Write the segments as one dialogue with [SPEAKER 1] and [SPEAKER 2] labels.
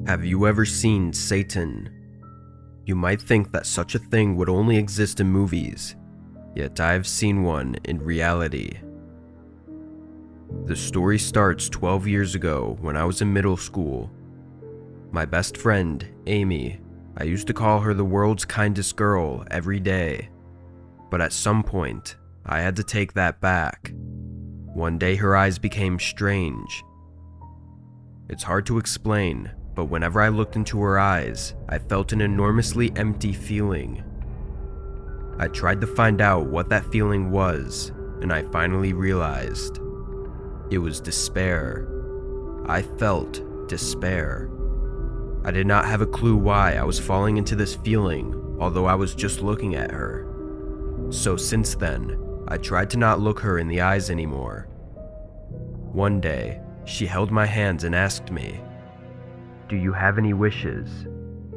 [SPEAKER 1] Have you ever seen Satan? You might think that such a thing would only exist in movies, yet I've seen one in reality. The story starts 12 years ago when I was in middle school. My best friend, Amy, I used to call her the world's kindest girl every day. But at some point, I had to take that back. One day her eyes became strange. It's hard to explain, but whenever I looked into her eyes, I felt an enormously empty feeling. I tried to find out what that feeling was, and I finally realized. It was despair. I felt despair. I did not have a clue why I was falling into this feeling, although I was just looking at her. So since then, I tried to not look her in the eyes anymore. One day, she held my hands and asked me, "Do you have any wishes?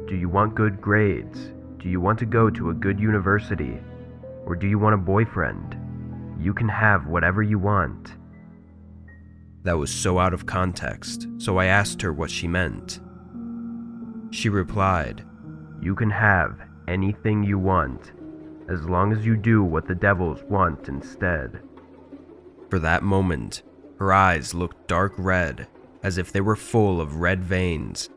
[SPEAKER 1] Do you want good grades? Do you want to go to a good university? Or do you want a boyfriend? You can have whatever you want." That was so out of context, so I asked her what she meant. She replied, "You can have anything you want, as long as you do what the devils want instead." For that moment, her eyes looked dark red, as if they were full of red veins.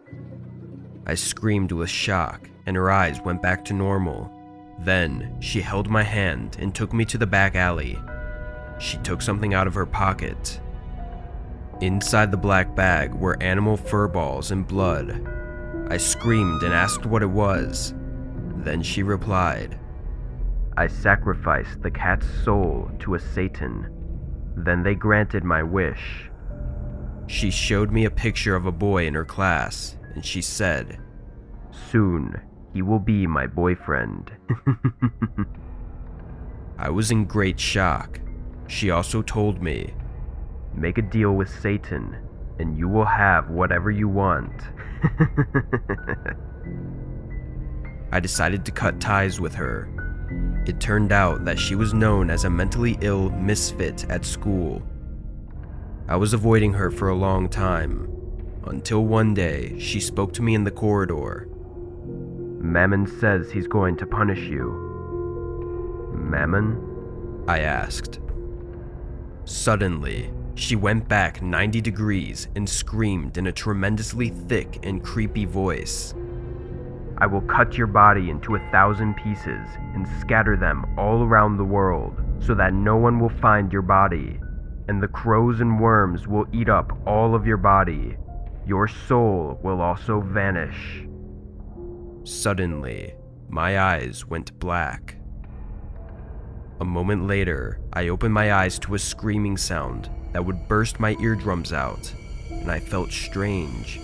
[SPEAKER 1] I screamed with shock, and her eyes went back to normal. Then, she held my hand and took me to the back alley. She took something out of her pocket. Inside the black bag were animal fur balls and blood. I screamed and asked what it was. Then she replied, "I sacrificed the cat's soul to a Satan. Then they granted my wish." She showed me a picture of a boy in her class, and she said, "Soon, he will be my boyfriend." I was in great shock. She also told me, "Make a deal with Satan, and you will have whatever you want." I decided to cut ties with her. It turned out that she was known as a mentally ill misfit at school. I was avoiding her for a long time, until one day she spoke to me in the corridor. "Mammon says he's going to punish you." "Mammon?" I asked. Suddenly, she went back 90 degrees and screamed in a tremendously thick and creepy voice, "I will cut your body into 1,000 pieces and scatter them all around the world so that no one will find your body, and the crows and worms will eat up all of your body. Your soul will also vanish." Suddenly, my eyes went black. A moment later, I opened my eyes to a screaming sound that would burst my eardrums out, and I felt strange.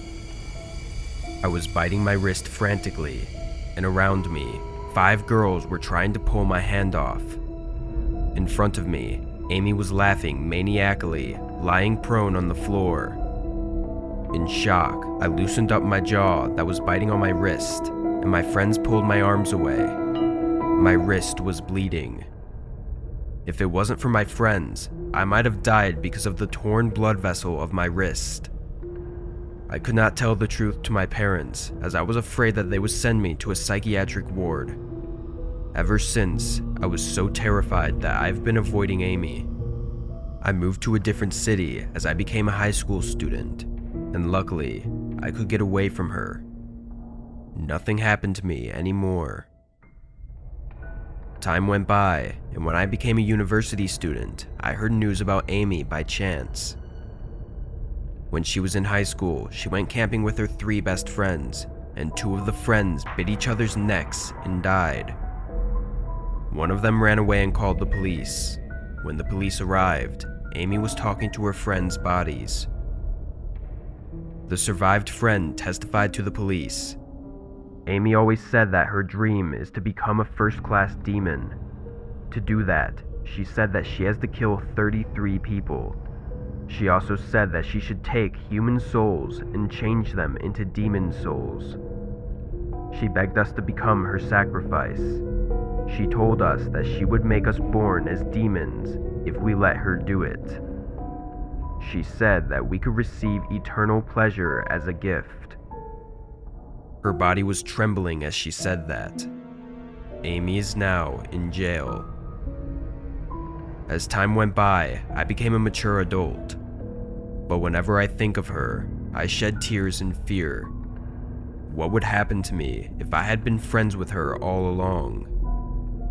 [SPEAKER 1] I was biting my wrist frantically, and around me, 5 girls were trying to pull my hand off. In front of me, Amy was laughing maniacally, lying prone on the floor. In shock, I loosened up my jaw that was biting on my wrist, and my friends pulled my arms away. My wrist was bleeding. If it wasn't for my friends, I might have died because of the torn blood vessel of my wrist. I could not tell the truth to my parents, as I was afraid that they would send me to a psychiatric ward. Ever since, I was so terrified that I've been avoiding Amy. I moved to a different city as I became a high school student, and luckily, I could get away from her. Nothing happened to me anymore. Time went by, and when I became a university student, I heard news about Amy by chance. When she was in high school, she went camping with her 3 best friends, and 2 of the friends bit each other's necks and died. One of them ran away and called the police. When the police arrived, Amy was talking to her friends' bodies. The survived friend testified to the police. "Amy always said that her dream is to become a first-class demon. To do that, she said that she has to kill 33 people. She also said that she should take human souls and change them into demon souls. She begged us to become her sacrifice. She told us that she would make us born as demons if we let her do it. She said that we could receive eternal pleasure as a gift. Her body was trembling as she said that. Amy is now in jail. As time went by, I became a mature adult. But whenever I think of her, I shed tears in fear. What would happen to me if I had been friends with her all along?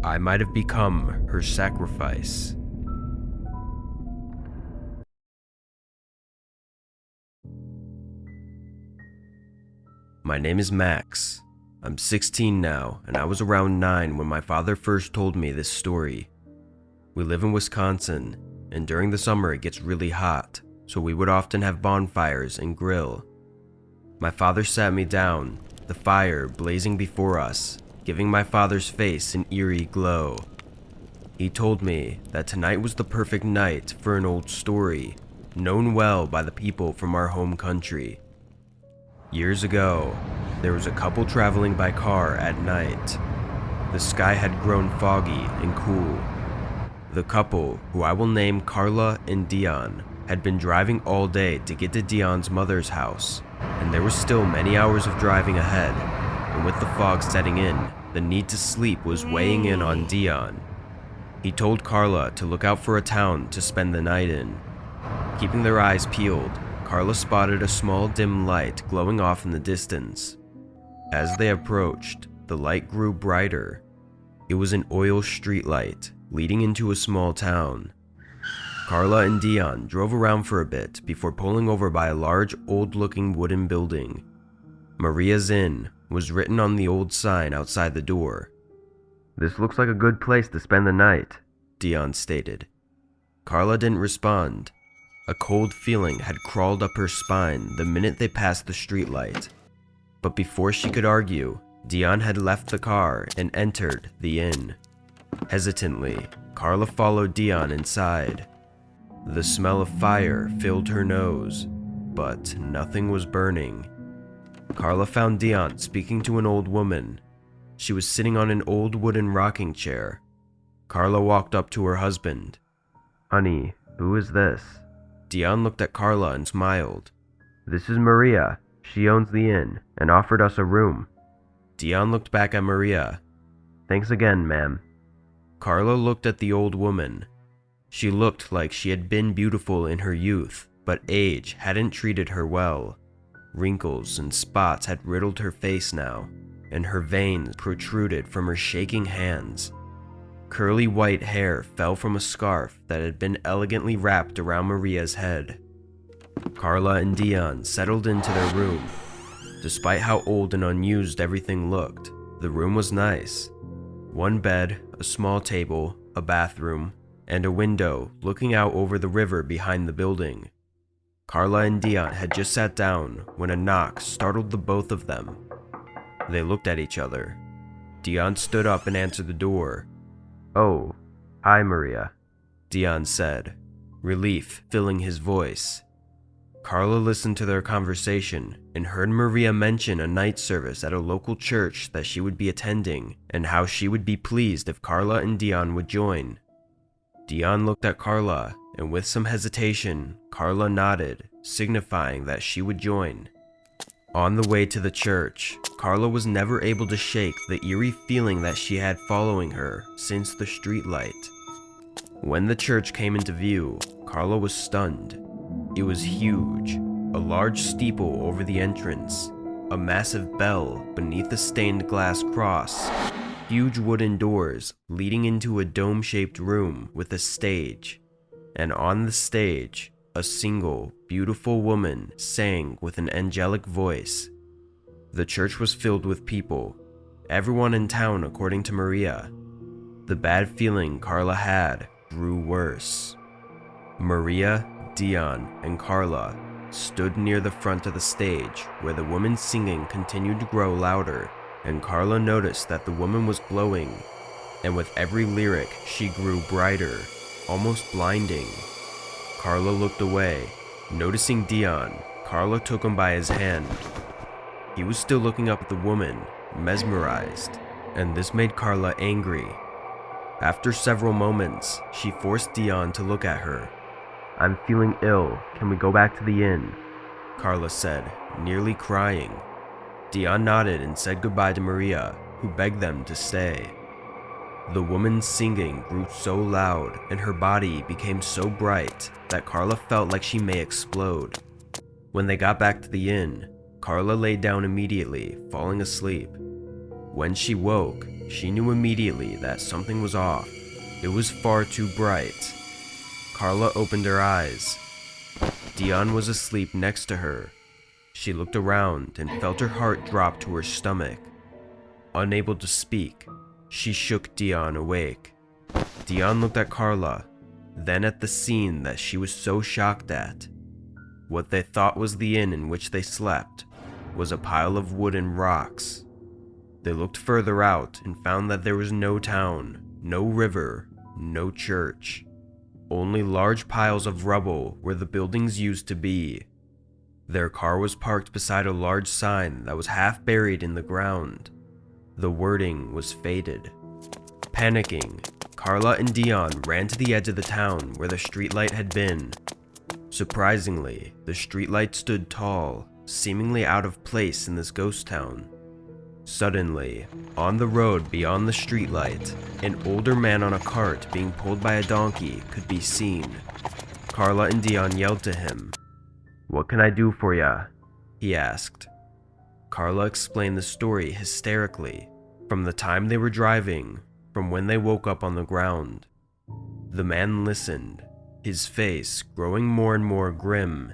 [SPEAKER 1] I might have become her sacrifice. My name is Max. I'm 16 now, and I was around 9 when my father first told me this story. We live in Wisconsin, and during the summer it gets really hot, so we would often have bonfires and grill. My father sat me down, the fire blazing before us, giving my father's face an eerie glow. He told me that tonight was the perfect night for an old story, known well by the people from our home country. Years ago, there was a couple traveling by car at night. The sky had grown foggy and cool. The couple, who I will name Carla and Dion, had been driving all day to get to Dion's mother's house, and there were still many hours of driving ahead, and with the fog setting in, the need to sleep was weighing in on Dion. He told Carla to look out for a town to spend the night in. Keeping their eyes peeled, Carla spotted a small dim light glowing off in the distance. As they approached, the light grew brighter. It was an oil streetlight leading into a small town. Carla and Dion drove around for a bit before pulling over by a large, old-looking wooden building. Maria Zinn was written on the old sign outside the door. "This looks like a good place to spend the night," Dion stated. Carla didn't respond. A cold feeling had crawled up her spine the minute they passed the streetlight. But before she could argue, Dion had left the car and entered the inn. Hesitantly, Carla followed Dion inside. The smell of fire filled her nose, but nothing was burning. Carla found Dion speaking to an old woman. She was sitting on an old wooden rocking chair. Carla walked up to her husband. "Honey, who is this?" Dion looked at Carla and smiled. "This is Maria. She owns the inn and offered us a room." Dion looked back at Maria. "Thanks again, ma'am." Carla looked at the old woman. She looked like she had been beautiful in her youth, but age hadn't treated her well. Wrinkles and spots had riddled her face now, and her veins protruded from her shaking hands. Curly white hair fell from a scarf that had been elegantly wrapped around Maria's head. Carla and Dion settled into their room. Despite how old and unused everything looked, the room was nice. One bed, a small table, a bathroom, and a window looking out over the river behind the building. Carla and Dion had just sat down when a knock startled the both of them. They looked at each other. Dion stood up and answered the door. "Oh, hi Maria," Dion said, relief filling his voice. Carla listened to their conversation and heard Maria mention a night service at a local church that she would be attending and how she would be pleased if Carla and Dion would join. Dion looked at Carla, and with some hesitation, Carla nodded, signifying that she would join. On the way to the church, Carla was never able to shake the eerie feeling that she had following her since the streetlight. When the church came into view, Carla was stunned. It was huge, a large steeple over the entrance, a massive bell beneath a stained glass cross, huge wooden doors leading into a dome-shaped room with a stage, and on the stage, a single, beautiful woman sang with an angelic voice. The church was filled with people, everyone in town according to Maria. The bad feeling Carla had grew worse. Maria, Dion, and Carla stood near the front of the stage where the woman's singing continued to grow louder, and Carla noticed that the woman was glowing, and with every lyric she grew brighter, almost blinding. Carla looked away. Noticing Dion, Carla took him by his hand. He was still looking up at the woman, mesmerized, and this made Carla angry. After several moments, she forced Dion to look at her. "I'm feeling ill. Can we go back to the inn?" Carla said, nearly crying. Dion nodded and said goodbye to Maria, who begged them to stay. The woman's singing grew so loud and her body became so bright that Carla felt like she may explode. When they got back to the inn, Carla laid down immediately, falling asleep. When she woke, she knew immediately that something was off. It was far too bright. Carla opened her eyes. Dion was asleep next to her. She looked around and felt her heart drop to her stomach. Unable to speak, she shook Dion awake. Dion looked at Carla, then at the scene that she was so shocked at. What they thought was the inn in which they slept was a pile of wood and rocks. They looked further out and found that there was no town, no river, no church. Only large piles of rubble where the buildings used to be. Their car was parked beside a large sign that was half buried in the ground. The wording was faded. Panicking, Carla and Dion ran to the edge of the town where the streetlight had been. Surprisingly, the streetlight stood tall, seemingly out of place in this ghost town. Suddenly, on the road beyond the streetlight, an older man on a cart being pulled by a donkey could be seen. Carla and Dion yelled to him. "What can I do for ya?" he asked. Carla explained the story hysterically, from the time they were driving, from when they woke up on the ground. The man listened, his face growing more and more grim.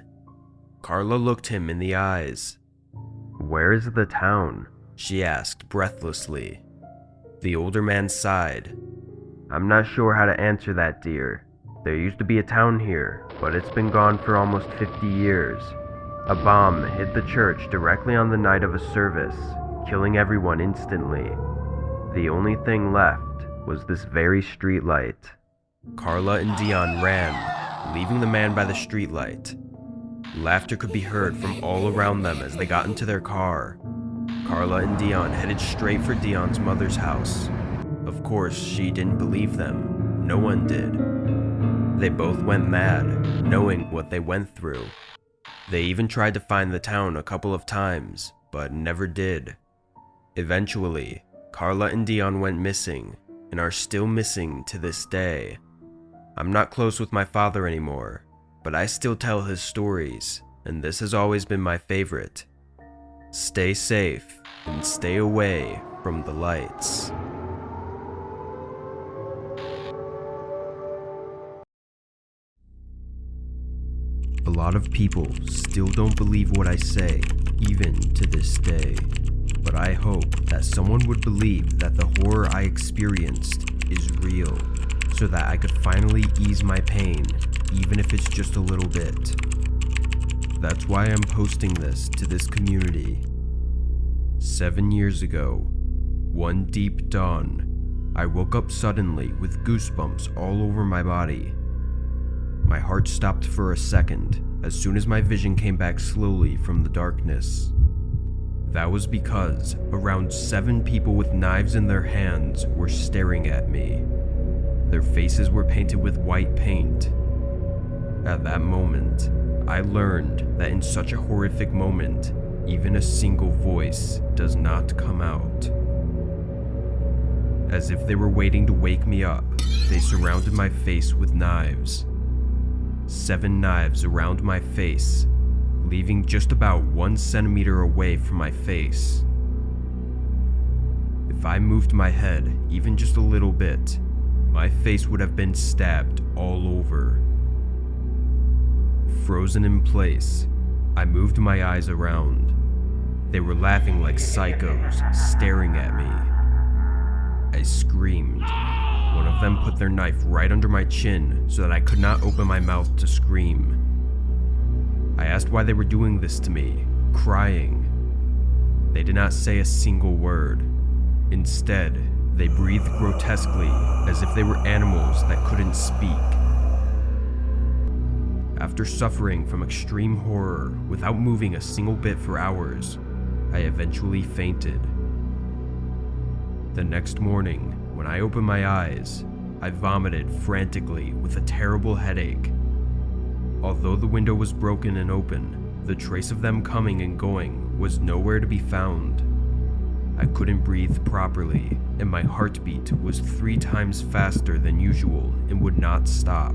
[SPEAKER 1] Carla looked him in the eyes. "Where is the town?" she asked breathlessly. The older man sighed. "I'm not sure how to answer that, dear. There used to be a town here, but it's been gone for almost 50 years. A bomb hit the church directly on the night of a service, killing everyone instantly. The only thing left was this very streetlight." Carla and Dion ran, leaving the man by the streetlight. Laughter could be heard from all around them as they got into their car. Carla and Dion headed straight for Dion's mother's house. Of course, she didn't believe them. No one did. They both went mad, knowing what they went through. They even tried to find the town a couple of times, but never did. Eventually, Carla and Dion went missing, and are still missing to this day. I'm not close with my father anymore, but I still tell his stories, and this has always been my favorite. Stay safe, and stay away from the lights. A lot of people still don't believe what I say, even to this day. But I hope that someone would believe that the horror I experienced is real, so that I could finally ease my pain, even if it's just a little bit. That's why I'm posting this to this community. 7 years ago, one deep dawn, I woke up suddenly with goosebumps all over my body. My heart stopped for a second as soon as my vision came back slowly from the darkness. That was because around 7 people with knives in their hands were staring at me. Their faces were painted with white paint. At that moment, I learned that in such a horrific moment, even a single voice does not come out. As if they were waiting to wake me up, they surrounded my face with knives. 7 knives around my face, leaving just about 1 centimeter away from my face. If I moved my head even just a little bit, my face would have been stabbed all over. Frozen in place, I moved my eyes around. They were laughing like psychos, staring at me. I screamed. One of them put their knife right under my chin so that I could not open my mouth to scream. I asked why they were doing this to me, crying. They did not say a single word. Instead, they breathed grotesquely as if they were animals that couldn't speak. After suffering from extreme horror without moving a single bit for hours, I eventually fainted. The next morning, when I opened my eyes, I vomited frantically with a terrible headache. Although the window was broken and open, The trace of them coming and going was nowhere to be found. I couldn't breathe properly, and my heartbeat was 3 times faster than usual and would not stop.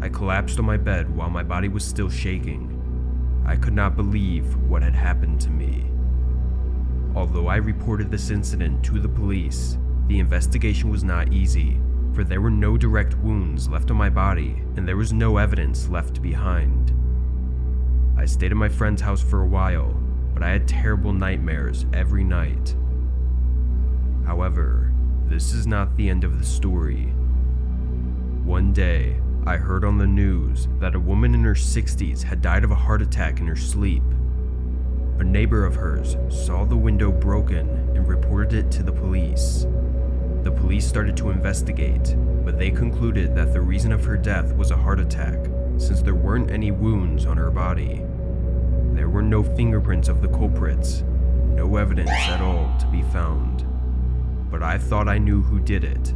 [SPEAKER 1] I collapsed on my bed while my body was still shaking. I could not believe what had happened to me. Although I reported this incident to the police, the investigation was not easy, for there were no direct wounds left on my body and there was no evidence left behind. I stayed at my friend's house for a while, but I had terrible nightmares every night. However, this is not the end of the story. One day, I heard on the news that a woman in her 60s had died of a heart attack in her sleep. A neighbor of hers saw the window broken and reported it to the police. The police started to investigate, but they concluded that the reason of her death was a heart attack, since there weren't any wounds on her body. There were no fingerprints of the culprits, no evidence at all to be found. But I thought I knew who did it.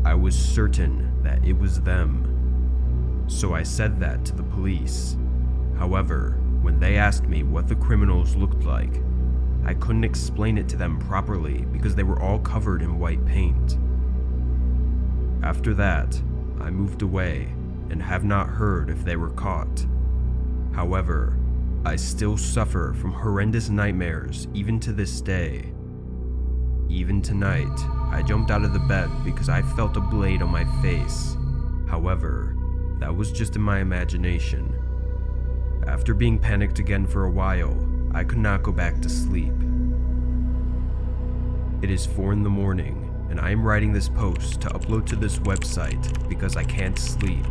[SPEAKER 1] I was certain that it was them. So I said that to the police. However, when they asked me what the criminals looked like, I couldn't explain it to them properly because they were all covered in white paint. After that, I moved away and have not heard if they were caught. However, I still suffer from horrendous nightmares even to this day. Even tonight, I jumped out of the bed because I felt a blade on my face. However, that was just in my imagination. After being panicked again for a while, I could not go back to sleep. It is 4 in the morning, and I am writing this post to upload to this website because I can't sleep.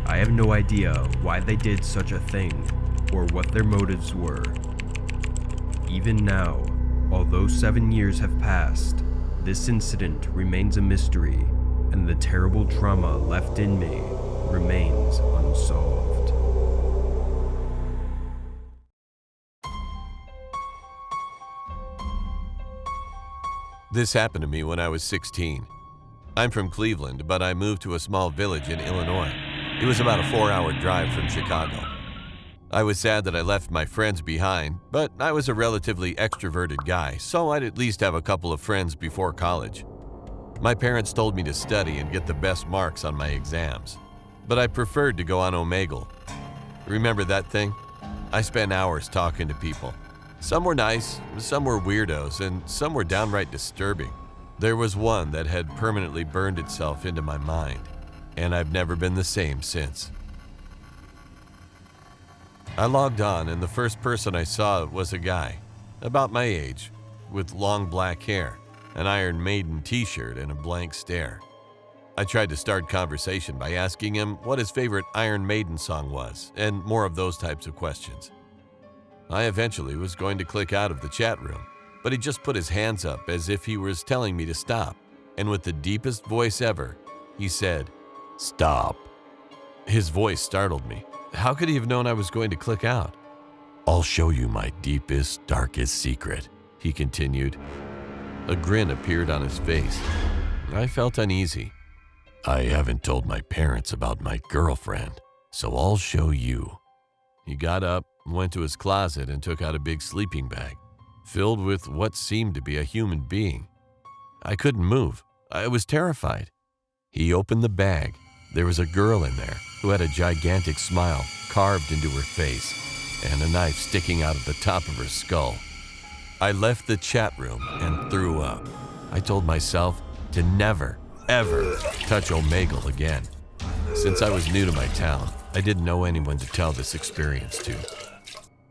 [SPEAKER 1] I have no idea why they did such a thing, or what their motives were. Even now, although 7 years have passed, this incident remains a mystery, and the terrible trauma left in me remains unsolved.
[SPEAKER 2] This happened to me when I was 16. I'm from Cleveland, but I moved to a small village in Illinois. It was about a 4-hour drive from Chicago. I was sad that I left my friends behind, but I was a relatively extroverted guy, so I'd at least have a couple of friends before college. My parents told me to study and get the best marks on my exams, but I preferred to go on Omegle. Remember that thing? I spent hours talking to people. Some were nice, some were weirdos, and some were downright disturbing. There was one that had permanently burned itself into my mind, and I've never been the same since. I logged on, and the first person I saw was a guy, about my age, with long black hair, an Iron Maiden t-shirt, and a blank stare. I tried to start conversation by asking him what his favorite Iron Maiden song was, and more of those types of questions. I eventually was going to click out of the chat room, but he just put his hands up as if he was telling me to stop, and with the deepest voice ever, he said, "Stop." His voice startled me. How could he have known I was going to click out? "I'll show you my deepest, darkest secret," he continued. A grin appeared on his face. I felt uneasy. "I haven't told my parents about my girlfriend, so I'll show you." He got up, went to his closet, and took out a big sleeping bag, filled with what seemed to be a human being. I couldn't move. I was terrified. He opened the bag. There was a girl in there who had a gigantic smile carved into her face and a knife sticking out of the top of her skull. I left the chat room and threw up. I told myself to never, ever touch Omegle again. Since I was new to my town, I didn't know anyone to tell this experience to.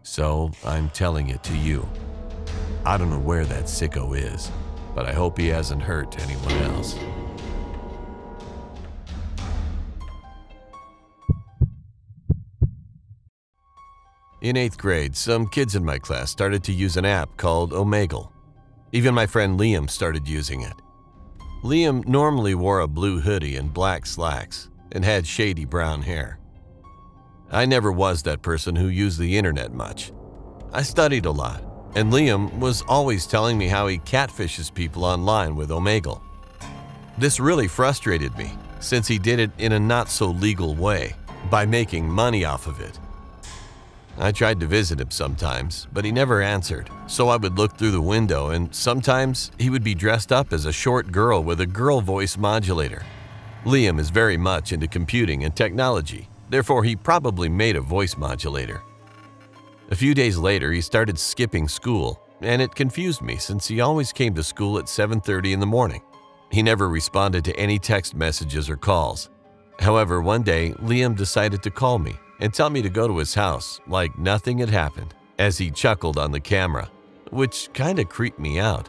[SPEAKER 2] So I'm telling it to you. I don't know where that sicko is, but I hope he hasn't hurt anyone else. In 8th grade, some kids in my class started to use an app called Omegle. Even my friend Liam started using it. Liam normally wore a blue hoodie and black slacks and had shady brown hair. I never was that person who used the internet much. I studied a lot, and Liam was always telling me how he catfishes people online with Omegle. This really frustrated me, since he did it in a not-so-legal way, by making money off of it. I tried to visit him sometimes, but he never answered. So I would look through the window, and sometimes he would be dressed up as a short girl with a girl voice modulator. Liam is very much into computing and technology, therefore he probably made a voice modulator. A few days later, he started skipping school, and it confused me since he always came to school at 7:30 in the morning. He never responded to any text messages or calls. However, one day, Liam decided to call me and tell me to go to his house like nothing had happened, as he chuckled on the camera, which kinda creeped me out.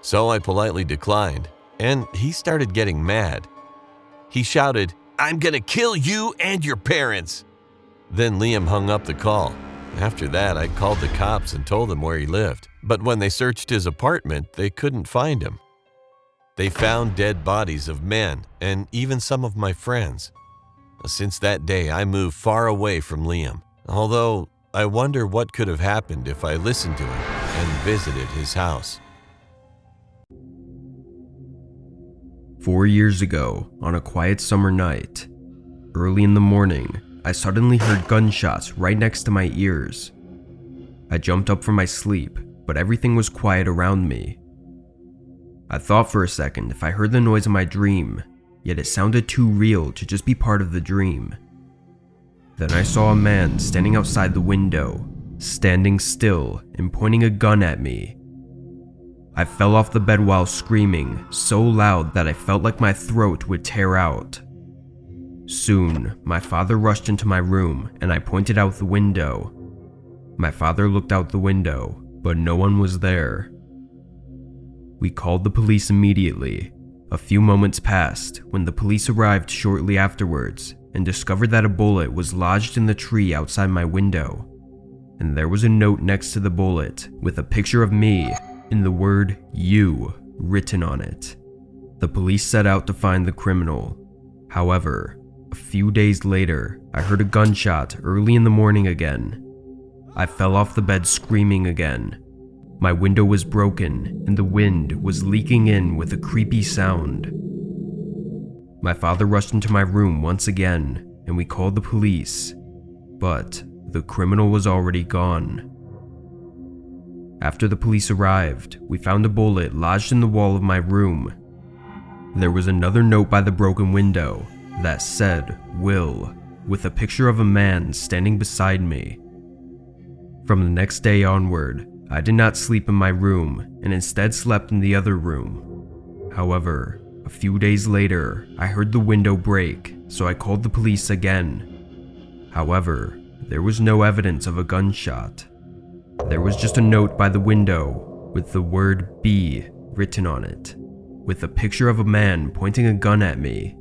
[SPEAKER 2] So I politely declined, and he started getting mad. He shouted, "I'm gonna kill you and your parents!" Then Liam hung up the call. After that, I called the cops and told them where he lived, but when they searched his apartment, they couldn't find him. They found dead bodies of men and even some of my friends. Since that day, I moved far away from Liam, although I wonder what could have happened if I listened to him and visited his house.
[SPEAKER 1] 4 years ago, on a quiet summer night, early in the morning, I suddenly heard gunshots right next to my ears. I jumped up from my sleep, but everything was quiet around me. I thought for a second if I heard the noise of my dream, yet it sounded too real to just be part of the dream. Then I saw a man standing outside the window, standing still and pointing a gun at me. I fell off the bed while screaming, so loud that I felt like my throat would tear out. Soon, my father rushed into my room and I pointed out the window. My father looked out the window, but no one was there. We called the police immediately. A few moments passed when the police arrived shortly afterwards and discovered that a bullet was lodged in the tree outside my window. And there was a note next to the bullet with a picture of me and the word "you" written on it. The police set out to find the criminal. However, a few days later, I heard a gunshot early in the morning again. I fell off the bed screaming again. My window was broken and the wind was leaking in with a creepy sound. My father rushed into my room once again and we called the police, but the criminal was already gone. After the police arrived, we found a bullet lodged in the wall of my room. There was another note by the broken window that said "Will" with a picture of a man standing beside me. From the next day onward, I did not sleep in my room and instead slept in the other room. However, a few days later, I heard the window break, so I called the police again. However, there was no evidence of a gunshot. There was just a note by the window with the word "B" written on it, with a picture of a man pointing a gun at me.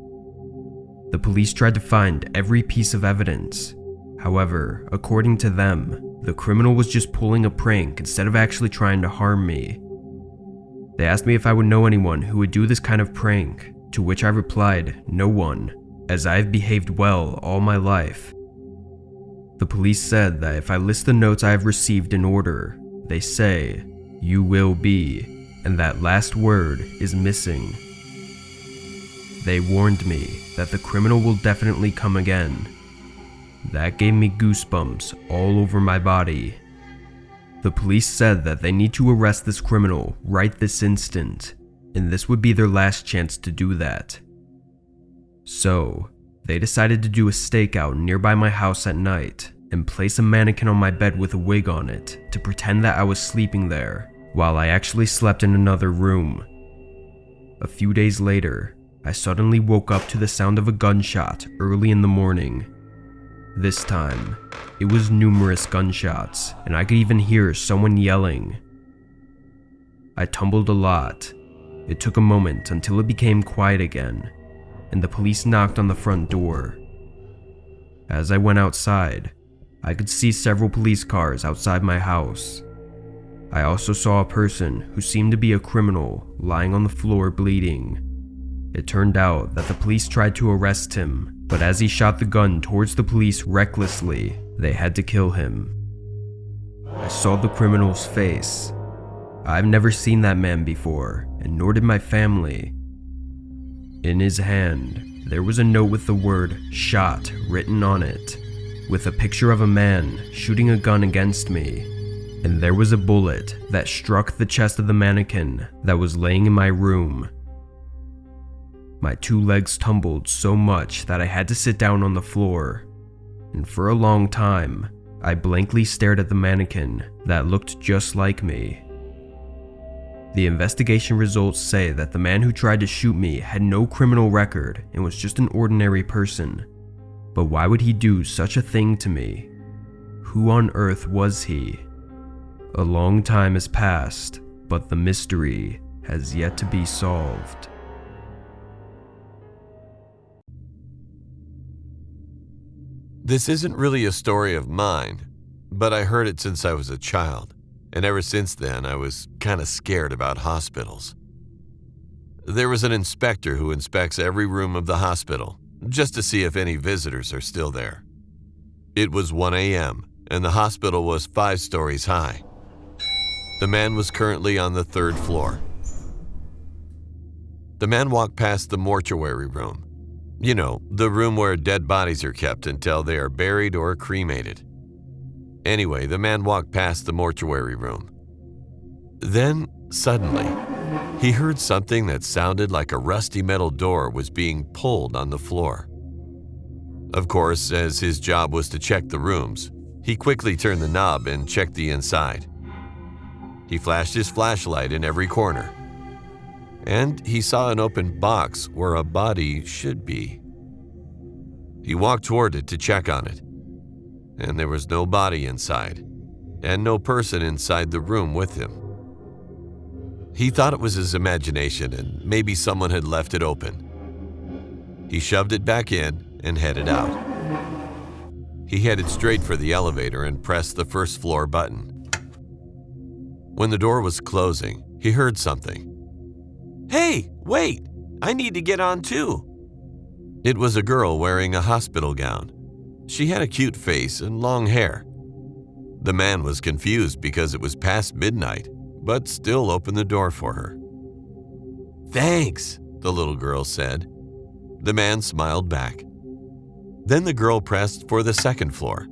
[SPEAKER 1] The police tried to find every piece of evidence. However, according to them, the criminal was just pulling a prank instead of actually trying to harm me. They asked me if I would know anyone who would do this kind of prank, to which I replied, no one, as I have behaved well all my life. The police said that if I list the notes I have received in order, they say, "You will be," and that last word is missing. They warned me that the criminal will definitely come again. That gave me goosebumps all over my body. The police said that they need to arrest this criminal right this instant, and this would be their last chance to do that. So, they decided to do a stakeout nearby my house at night and place a mannequin on my bed with a wig on it to pretend that I was sleeping there, while I actually slept in another room. A few days later, I suddenly woke up to the sound of a gunshot early in the morning. This time, it was numerous gunshots, and I could even hear someone yelling. I tumbled a lot. It took a moment until it became quiet again, and the police knocked on the front door. As I went outside, I could see several police cars outside my house. I also saw a person who seemed to be a criminal lying on the floor bleeding. It turned out that the police tried to arrest him, but as he shot the gun towards the police recklessly, they had to kill him. I saw the criminal's face. I've never seen that man before, and nor did my family. In his hand, there was a note with the word "shot" written on it. with a picture of a man shooting a gun against me, and there was a bullet that struck the chest of the mannequin that was laying in my room. My 2 legs tumbled so much that I had to sit down on the floor, and for a long time, I blankly stared at the mannequin that looked just like me. The investigation results say that the man who tried to shoot me had no criminal record and was just an ordinary person. But why would he do such a thing to me? Who on earth was he? A long time has passed, but the mystery has yet to be solved.
[SPEAKER 2] This isn't really a story of mine, but I heard it since I was a child, and ever since then I was kind of scared about hospitals. There was an inspector who inspects every room of the hospital, just to see if any visitors are still there. It was 1 a.m., and the hospital was 5 stories high. The man was currently on the 3rd floor. The man walked past the mortuary room. You know, the room where dead bodies are kept until they are buried or cremated. Anyway, the man walked past the mortuary room. Then, suddenly, he heard something that sounded like a rusty metal door was being pulled on the floor. Of course, as his job was to check the rooms, he quickly turned the knob and checked the inside. He flashed his flashlight in every corner, and he saw an open box where a body should be. He walked toward it to check on it, and there was no body inside, and no person inside the room with him. He thought it was his imagination and maybe someone had left it open. He shoved it back in and headed out. He headed straight for the elevator and pressed the 1st floor button. When the door was closing, he heard something. "Hey, wait! I need to get on too." It was a girl wearing a hospital gown. She had a cute face and long hair. The man was confused because it was past midnight, but still opened the door for her. "Thanks," the little girl said. The man smiled back. Then the girl pressed for the 2nd floor.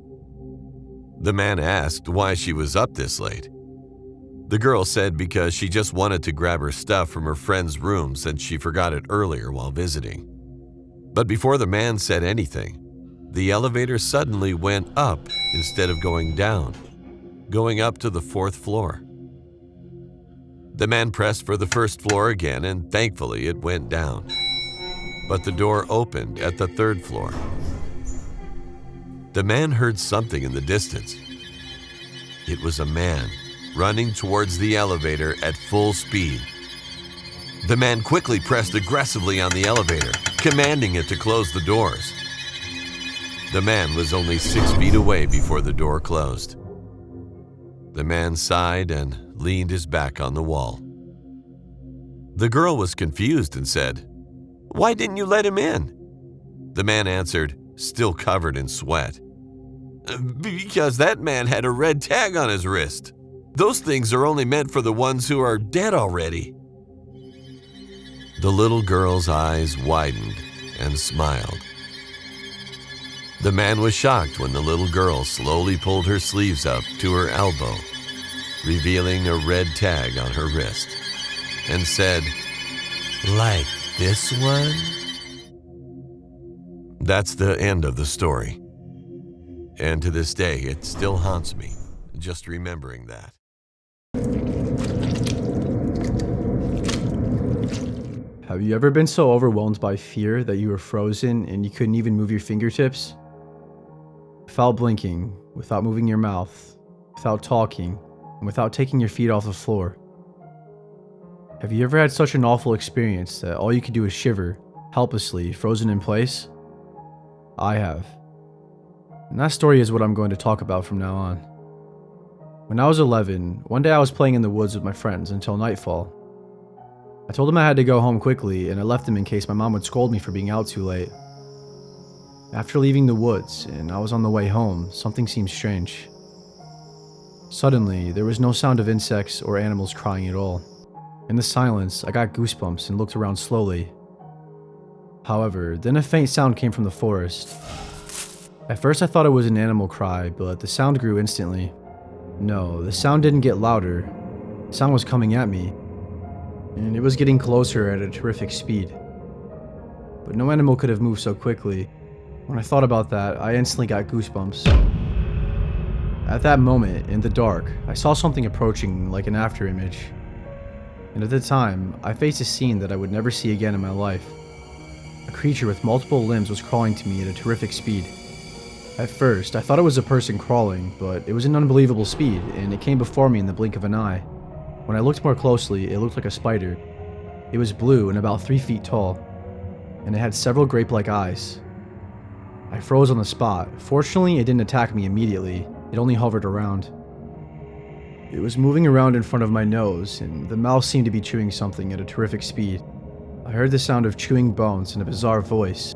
[SPEAKER 2] The man asked why she was up this late. The girl said because she just wanted to grab her stuff from her friend's room since she forgot it earlier while visiting. But before the man said anything, the elevator suddenly went up instead of going down, going up to the 4th floor. The man pressed for the 1st floor again, and thankfully it went down. But the door opened at the 3rd floor. The man heard something in the distance. It was a man running towards the elevator at full speed. The man quickly pressed aggressively on the elevator, commanding it to close the doors. The man was only 6 feet away before the door closed. The man sighed and leaned his back on the wall. The girl was confused and said, "Why didn't you let him in?" The man answered, still covered in sweat, "Because that man had a red tag on his wrist. Those things are only meant for the ones who are dead already." The little girl's eyes widened and smiled. The man was shocked when the little girl slowly pulled her sleeves up to her elbow, revealing a red tag on her wrist, and said, "Like this one?" That's the end of the story. And to this day, it still haunts me, just remembering that.
[SPEAKER 3] Have you ever been so overwhelmed by fear that you were frozen and you couldn't even move your fingertips? Without blinking, without moving your mouth, without talking, and without taking your feet off the floor. Have you ever had such an awful experience that all you could do is shiver, helplessly, frozen in place? I have. And that story is what I'm going to talk about from now on. When I was 11, one day I was playing in the woods with my friends until nightfall. I told them I had to go home quickly, and I left them in case my mom would scold me for being out too late. After leaving the woods, and I was on the way home, something seemed strange. Suddenly, there was no sound of insects or animals crying at all. In the silence, I got goosebumps and looked around slowly. However, then a faint sound came from the forest. At first I thought it was an animal cry, but the sound grew instantly. No, the sound didn't get louder. The sound was coming at me, and it was getting closer at a terrific speed. But no animal could have moved so quickly. When I thought about that, I instantly got goosebumps. At that moment, in the dark, I saw something approaching like an afterimage. And at the time, I faced a scene that I would never see again in my life. A creature with multiple limbs was crawling to me at a terrific speed. At first, I thought it was a person crawling, but it was an unbelievable speed, and it came before me in the blink of an eye. When I looked more closely, it looked like a spider. It was blue and about 3 feet tall, and it had several grape-like eyes. I froze on the spot. Fortunately, it didn't attack me immediately. It only hovered around. It was moving around in front of my nose, and the mouth seemed to be chewing something at a terrific speed. I heard the sound of chewing bones and a bizarre voice.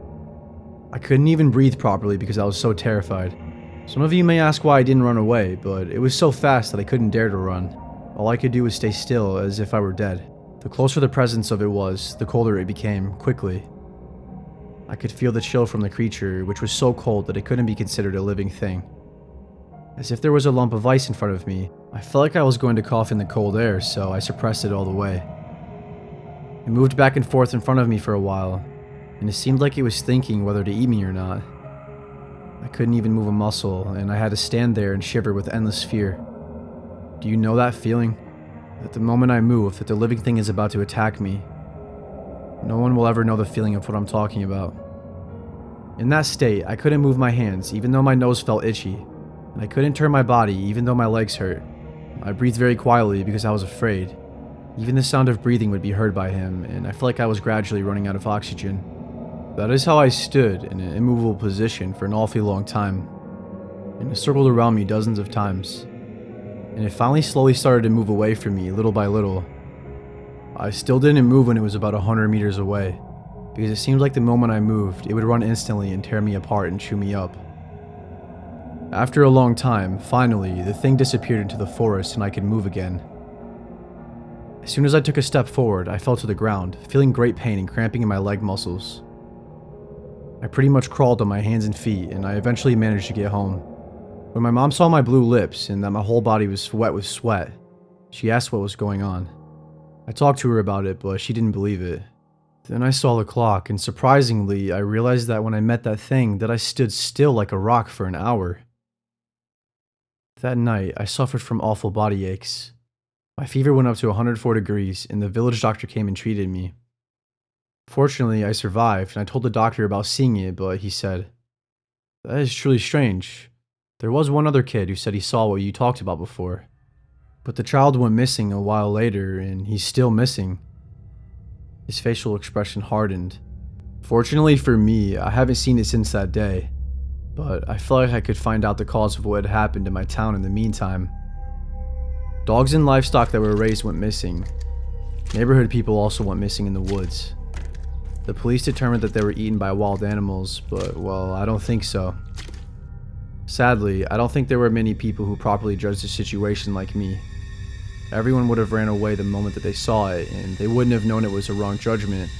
[SPEAKER 3] I couldn't even breathe properly because I was so terrified. Some of you may ask why I didn't run away, but it was so fast that I couldn't dare to run. All I could do was stay still, as if I were dead. The closer the presence of it was, the colder it became, quickly. I could feel the chill from the creature, which was so cold that it couldn't be considered a living thing. As if there was a lump of ice in front of me, I felt like I was going to cough in the cold air, so I suppressed it all the way. It moved back and forth in front of me for a while, and it seemed like it was thinking whether to eat me or not. I couldn't even move a muscle, and I had to stand there and shiver with endless fear. Do you know that feeling? At the moment I move, that the living thing is about to attack me. No one will ever know the feeling of what I'm talking about. In that state, I couldn't move my hands, even though my nose felt itchy, and I couldn't turn my body, even though my legs hurt. I breathed very quietly because I was afraid. Even the sound of breathing would be heard by him, and I felt like I was gradually running out of oxygen. That is how I stood in an immovable position for an awfully long time, and it circled around me dozens of times, and it finally slowly started to move away from me little by little. I still didn't move when it was about 100 meters away, because it seemed like the moment I moved, it would run instantly and tear me apart and chew me up. After a long time, finally, the thing disappeared into the forest and I could move again. As soon as I took a step forward, I fell to the ground, feeling great pain and cramping in my leg muscles. I pretty much crawled on my hands and feet, and I eventually managed to get home. When my mom saw my blue lips and that my whole body was wet with sweat, she asked what was going on. I talked to her about it, but she didn't believe it. Then I saw the clock, and surprisingly, I realized that when I met that thing, that I stood still like a rock for an hour. That night, I suffered from awful body aches. My fever went up to 104 degrees, and the village doctor came and treated me. Fortunately, I survived, and I told the doctor about seeing it, but he said, "That is truly strange. There was one other kid who said he saw what you talked about before. But the child went missing a while later, and he's still missing." His facial expression hardened. Fortunately for me, I haven't seen it since that day, but I felt like I could find out the cause of what had happened in my town in the meantime. Dogs and livestock that were raised went missing. Neighborhood people also went missing in the woods. The police determined that they were eaten by wild animals, but, well, I don't think so. Sadly, I don't think there were many people who properly judged the situation like me. Everyone would have ran away the moment that they saw it, and they wouldn't have known it was a wrong judgment.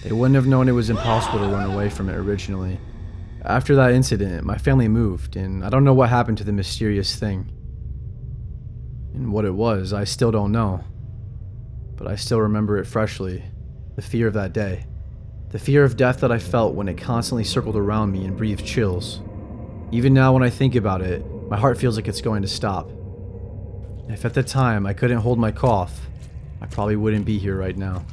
[SPEAKER 3] They wouldn't have known it was impossible to run away from it originally. After that incident, my family moved, and I don't know what happened to the mysterious thing. And what it was, I still don't know. But I still remember it freshly. The fear of that day. The fear of death that I felt when it constantly circled around me and breathed chills. Even now when I think about it, my heart feels like it's going to stop. If at the time I couldn't hold my cough, I probably wouldn't be here right now.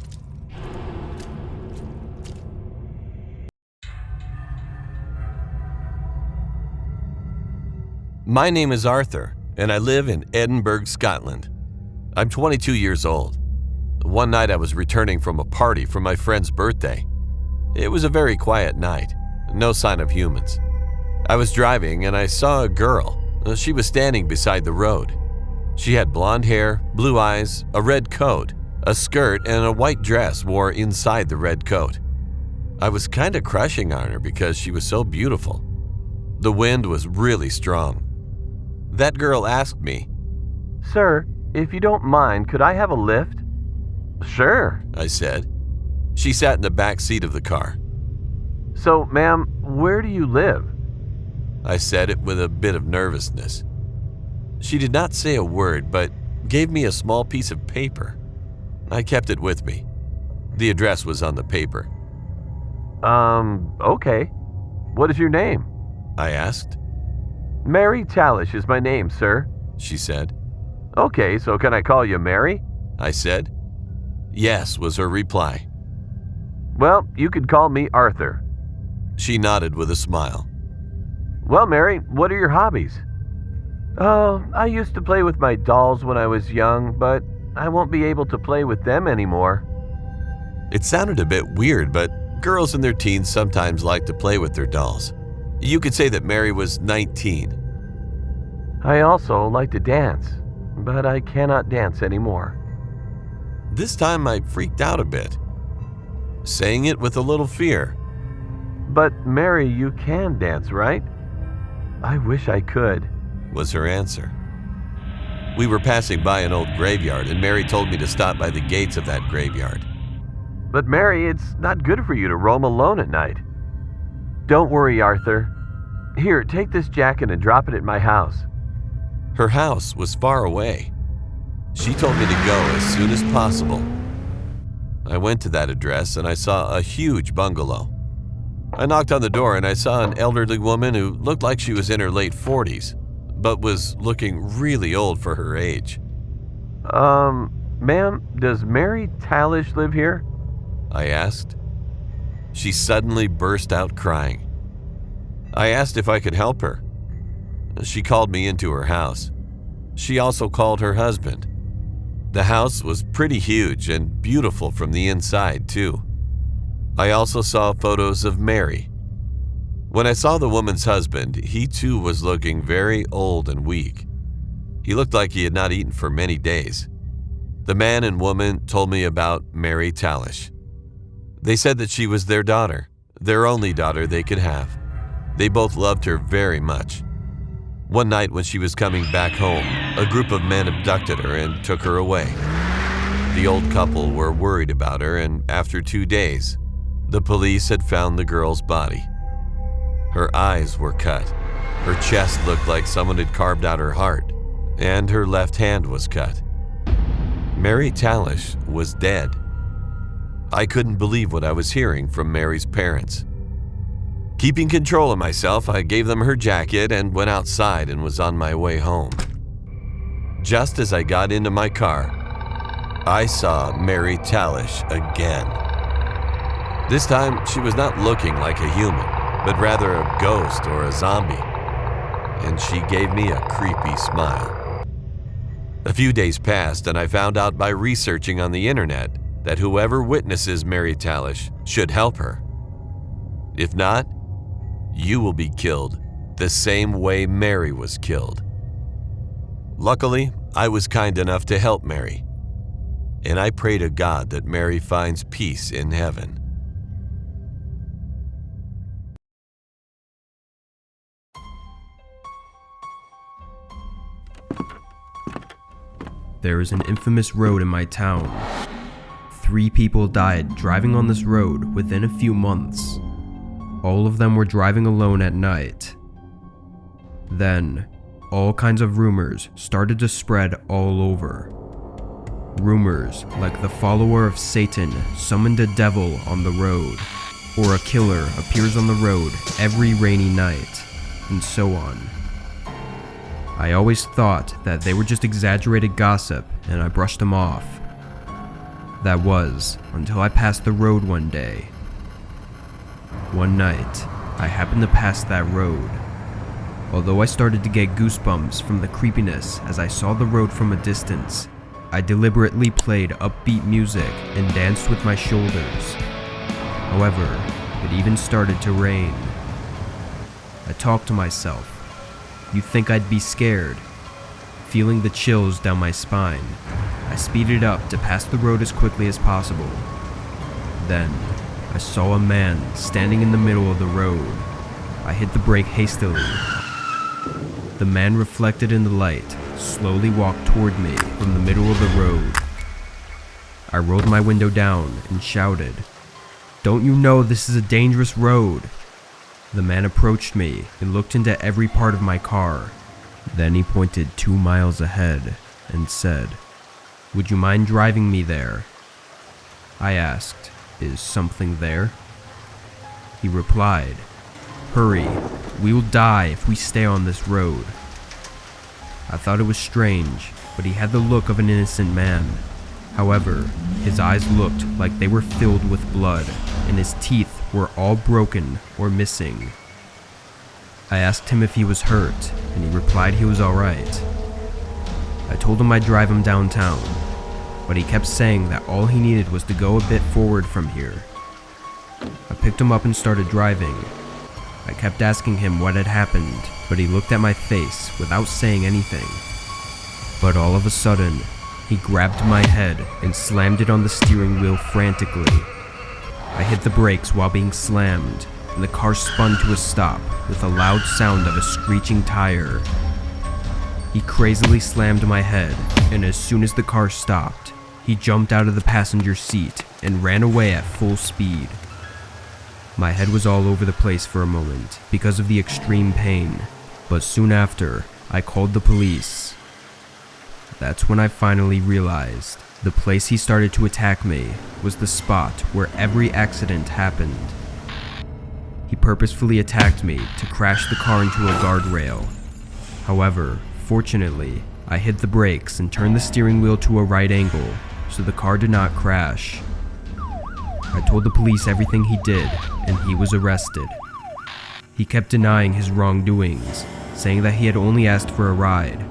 [SPEAKER 2] My name is Arthur, and I live in Edinburgh, Scotland. I'm 22 years old. One night I was returning from a party for my friend's birthday. It was a very quiet night, no sign of humans. I was driving and I saw a girl. She was standing beside the road. She had blonde hair, blue eyes, a red coat, a skirt, and a white dress wore inside the red coat. I was kind of crushing on her because she was so beautiful. The wind was really strong. That girl asked me, "Sir, if you don't mind, could I have a lift?" "Sure," I said. She sat in the back seat of the car. "So, ma'am, where do you live?" I said it with a bit of nervousness. She did not say a word, but gave me a small piece of paper. I kept it with me. The address was on the paper.
[SPEAKER 4] Okay. What is your name?
[SPEAKER 2] I asked.
[SPEAKER 4] Mary Tallish is my name, sir.
[SPEAKER 2] She said.
[SPEAKER 4] Okay, so can I call you Mary?
[SPEAKER 2] I said. Yes, was her reply.
[SPEAKER 4] Well, you could call me Arthur.
[SPEAKER 2] She nodded with a smile.
[SPEAKER 4] Well, Mary, what are your hobbies? Oh, I used to play with my dolls when I was young, but I won't be able to play with them anymore.
[SPEAKER 2] It sounded a bit weird, but girls in their teens sometimes like to play with their dolls. You could say that Mary was 19.
[SPEAKER 4] I also like to dance, but I cannot dance anymore.
[SPEAKER 2] This time I freaked out a bit, saying it with a little fear.
[SPEAKER 4] But Mary, you can dance, right? I wish I could,
[SPEAKER 2] was her answer. We were passing by an old graveyard, and Mary told me to stop by the gates of that graveyard.
[SPEAKER 4] But Mary, it's not good for you to roam alone at night. Don't worry, Arthur. Here, take this jacket and drop it at my house.
[SPEAKER 2] Her house was far away. She told me to go as soon as possible. I went to that address and I saw a huge bungalow. I knocked on the door and I saw an elderly woman who looked like she was in her late 40s, but was looking really old for her age.
[SPEAKER 4] Ma'am, does Mary Tallish live here?
[SPEAKER 2] I asked. She suddenly burst out crying. I asked if I could help her. She called me into her house. She also called her husband. The house was pretty huge and beautiful from the inside, too. I also saw photos of Mary. When I saw the woman's husband, he too was looking very old and weak. He looked like he had not eaten for many days. The man and woman told me about Mary Tallish. They said that she was their daughter, their only daughter they could have. They both loved her very much. One night when she was coming back home, a group of men abducted her and took her away. The old couple were worried about her, and after 2 days, the police had found the girl's body. Her eyes were cut, her chest looked like someone had carved out her heart, and her left hand was cut. Mary Tallish was dead. I couldn't believe what I was hearing from Mary's parents. Keeping control of myself, I gave them her jacket and went outside and was on my way home. Just as I got into my car, I saw Mary Tallish again. This time, she was not looking like a human, but rather a ghost or a zombie, and she gave me a creepy smile. A few days passed, and I found out by researching on the internet that whoever witnesses Mary Tallish should help her. If not, you will be killed the same way Mary was killed. Luckily, I was kind enough to help Mary, and I pray to God that Mary finds peace in heaven.
[SPEAKER 1] There is an infamous road in my town. 3 people died driving on this road within a few months. All of them were driving alone at night. Then, all kinds of rumors started to spread all over. Rumors like the follower of Satan summoned a devil on the road, or a killer appears on the road every rainy night, and so on. I always thought that they were just exaggerated gossip, and I brushed them off. That was until I passed the road one day. One night, I happened to pass that road. Although I started to get goosebumps from the creepiness as I saw the road from a distance, I deliberately played upbeat music and danced with my shoulders. However, it even started to rain. I talked to myself. You'd think I'd be scared. Feeling the chills down my spine, I speeded up to pass the road as quickly as possible. Then, I saw a man standing in the middle of the road. I hit the brake hastily. The man, reflected in the light, slowly walked toward me from the middle of the road. I rolled my window down and shouted, "Don't you know this is a dangerous road?" The man approached me and looked into every part of my car. Then he pointed 2 miles ahead and said, "Would you mind driving me there?" I asked, "Is something there?" He replied, "Hurry, we will die if we stay on this road." I thought it was strange, but he had the look of an innocent man. However, his eyes looked like they were filled with blood, and his teeth were all broken or missing. I asked him if he was hurt, and he replied he was alright. I told him I'd drive him downtown, but he kept saying that all he needed was to go a bit forward from here. I picked him up and started driving. I kept asking him what had happened, but he looked at my face without saying anything. But all of a sudden, he grabbed my head and slammed it on the steering wheel frantically. I hit the brakes while being slammed, and the car spun to a stop with a loud sound of a screeching tire. He crazily slammed my head, and as soon as the car stopped, he jumped out of the passenger seat and ran away at full speed. My head was all over the place for a moment because of the extreme pain, but soon after, I called the police. That's when I finally realized the place he started to attack me was the spot where every accident happened. He purposefully attacked me to crash the car into a guardrail. However, fortunately, I hit the brakes and turned the steering wheel to a right angle, so the car did not crash. I told the police everything he did, and he was arrested. He kept denying his wrongdoings, saying that he had only asked for a ride,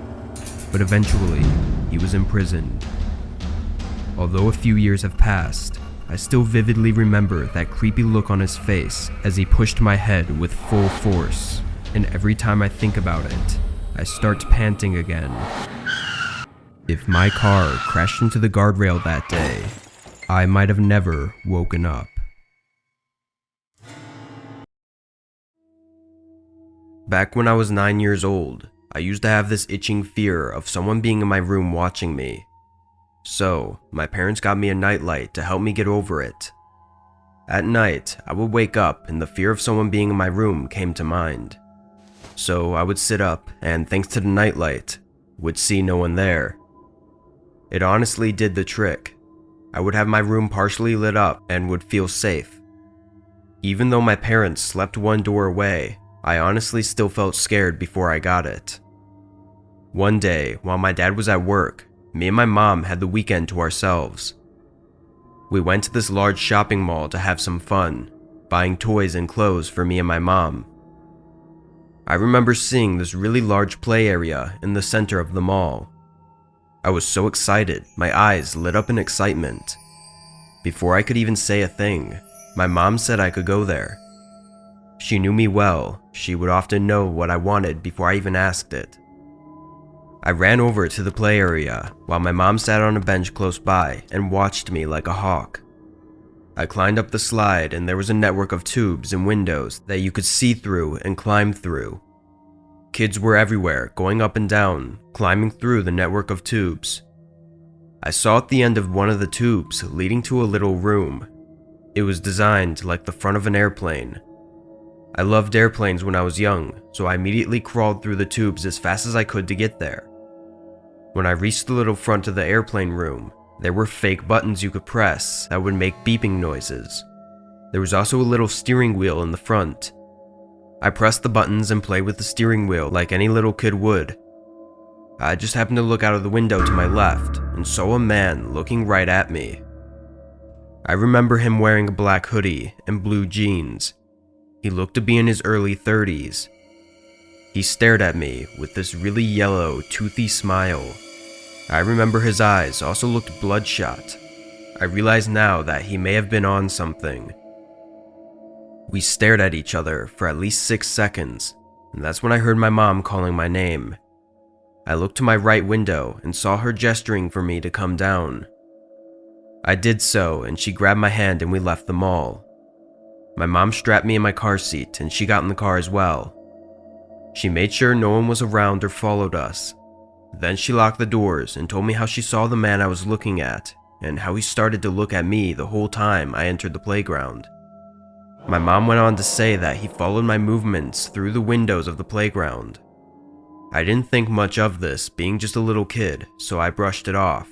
[SPEAKER 1] but eventually, he was imprisoned. Although a few years have passed, I still vividly remember that creepy look on his face as he pushed my head with full force, and every time I think about it, I start panting again. If my car crashed into the guardrail that day, I might have never woken up. Back when I was 9 years old, I used to have this itching fear of someone being in my room watching me. So, my parents got me a nightlight to help me get over it. At night, I would wake up and the fear of someone being in my room came to mind. So I would sit up and, thanks to the nightlight, would see no one there. It honestly did the trick. I would have my room partially lit up and would feel safe. Even though my parents slept one door away, I honestly still felt scared before I got it. One day, while my dad was at work, me and my mom had the weekend to ourselves. We went to this large shopping mall to have some fun, buying toys and clothes for me and my mom. I remember seeing this really large play area in the center of the mall. I was so excited, my eyes lit up in excitement. Before I could even say a thing, my mom said I could go there. She knew me well, she would often know what I wanted before I even asked it. I ran over to the play area while my mom sat on a bench close by and watched me like a hawk. I climbed up the slide and there was a network of tubes and windows that you could see through and climb through. Kids were everywhere, going up and down, climbing through the network of tubes. I saw at the end of one of the tubes leading to a little room. It was designed like the front of an airplane. I loved airplanes when I was young, so I immediately crawled through the tubes as fast as I could to get there. When I reached the little front of the airplane room, there were fake buttons you could press that would make beeping noises. There was also a little steering wheel in the front. I pressed the buttons and played with the steering wheel like any little kid would. I just happened to look out of the window to my left and saw a man looking right at me. I remember him wearing a black hoodie and blue jeans. He looked to be in his early 30s. He stared at me with this really yellow, toothy smile. I remember his eyes also looked bloodshot. I realize now that he may have been on something. We stared at each other for at least 6 seconds, and that's when I heard my mom calling my name. I looked to my right window and saw her gesturing for me to come down. I did so, and she grabbed my hand and we left the mall. My mom strapped me in my car seat and she got in the car as well. She made sure no one was around or followed us. Then she locked the doors and told me how she saw the man I was looking at and how he started to look at me the whole time I entered the playground. My mom went on to say that he followed my movements through the windows of the playground. I didn't think much of this, being just a little kid, so I brushed it off.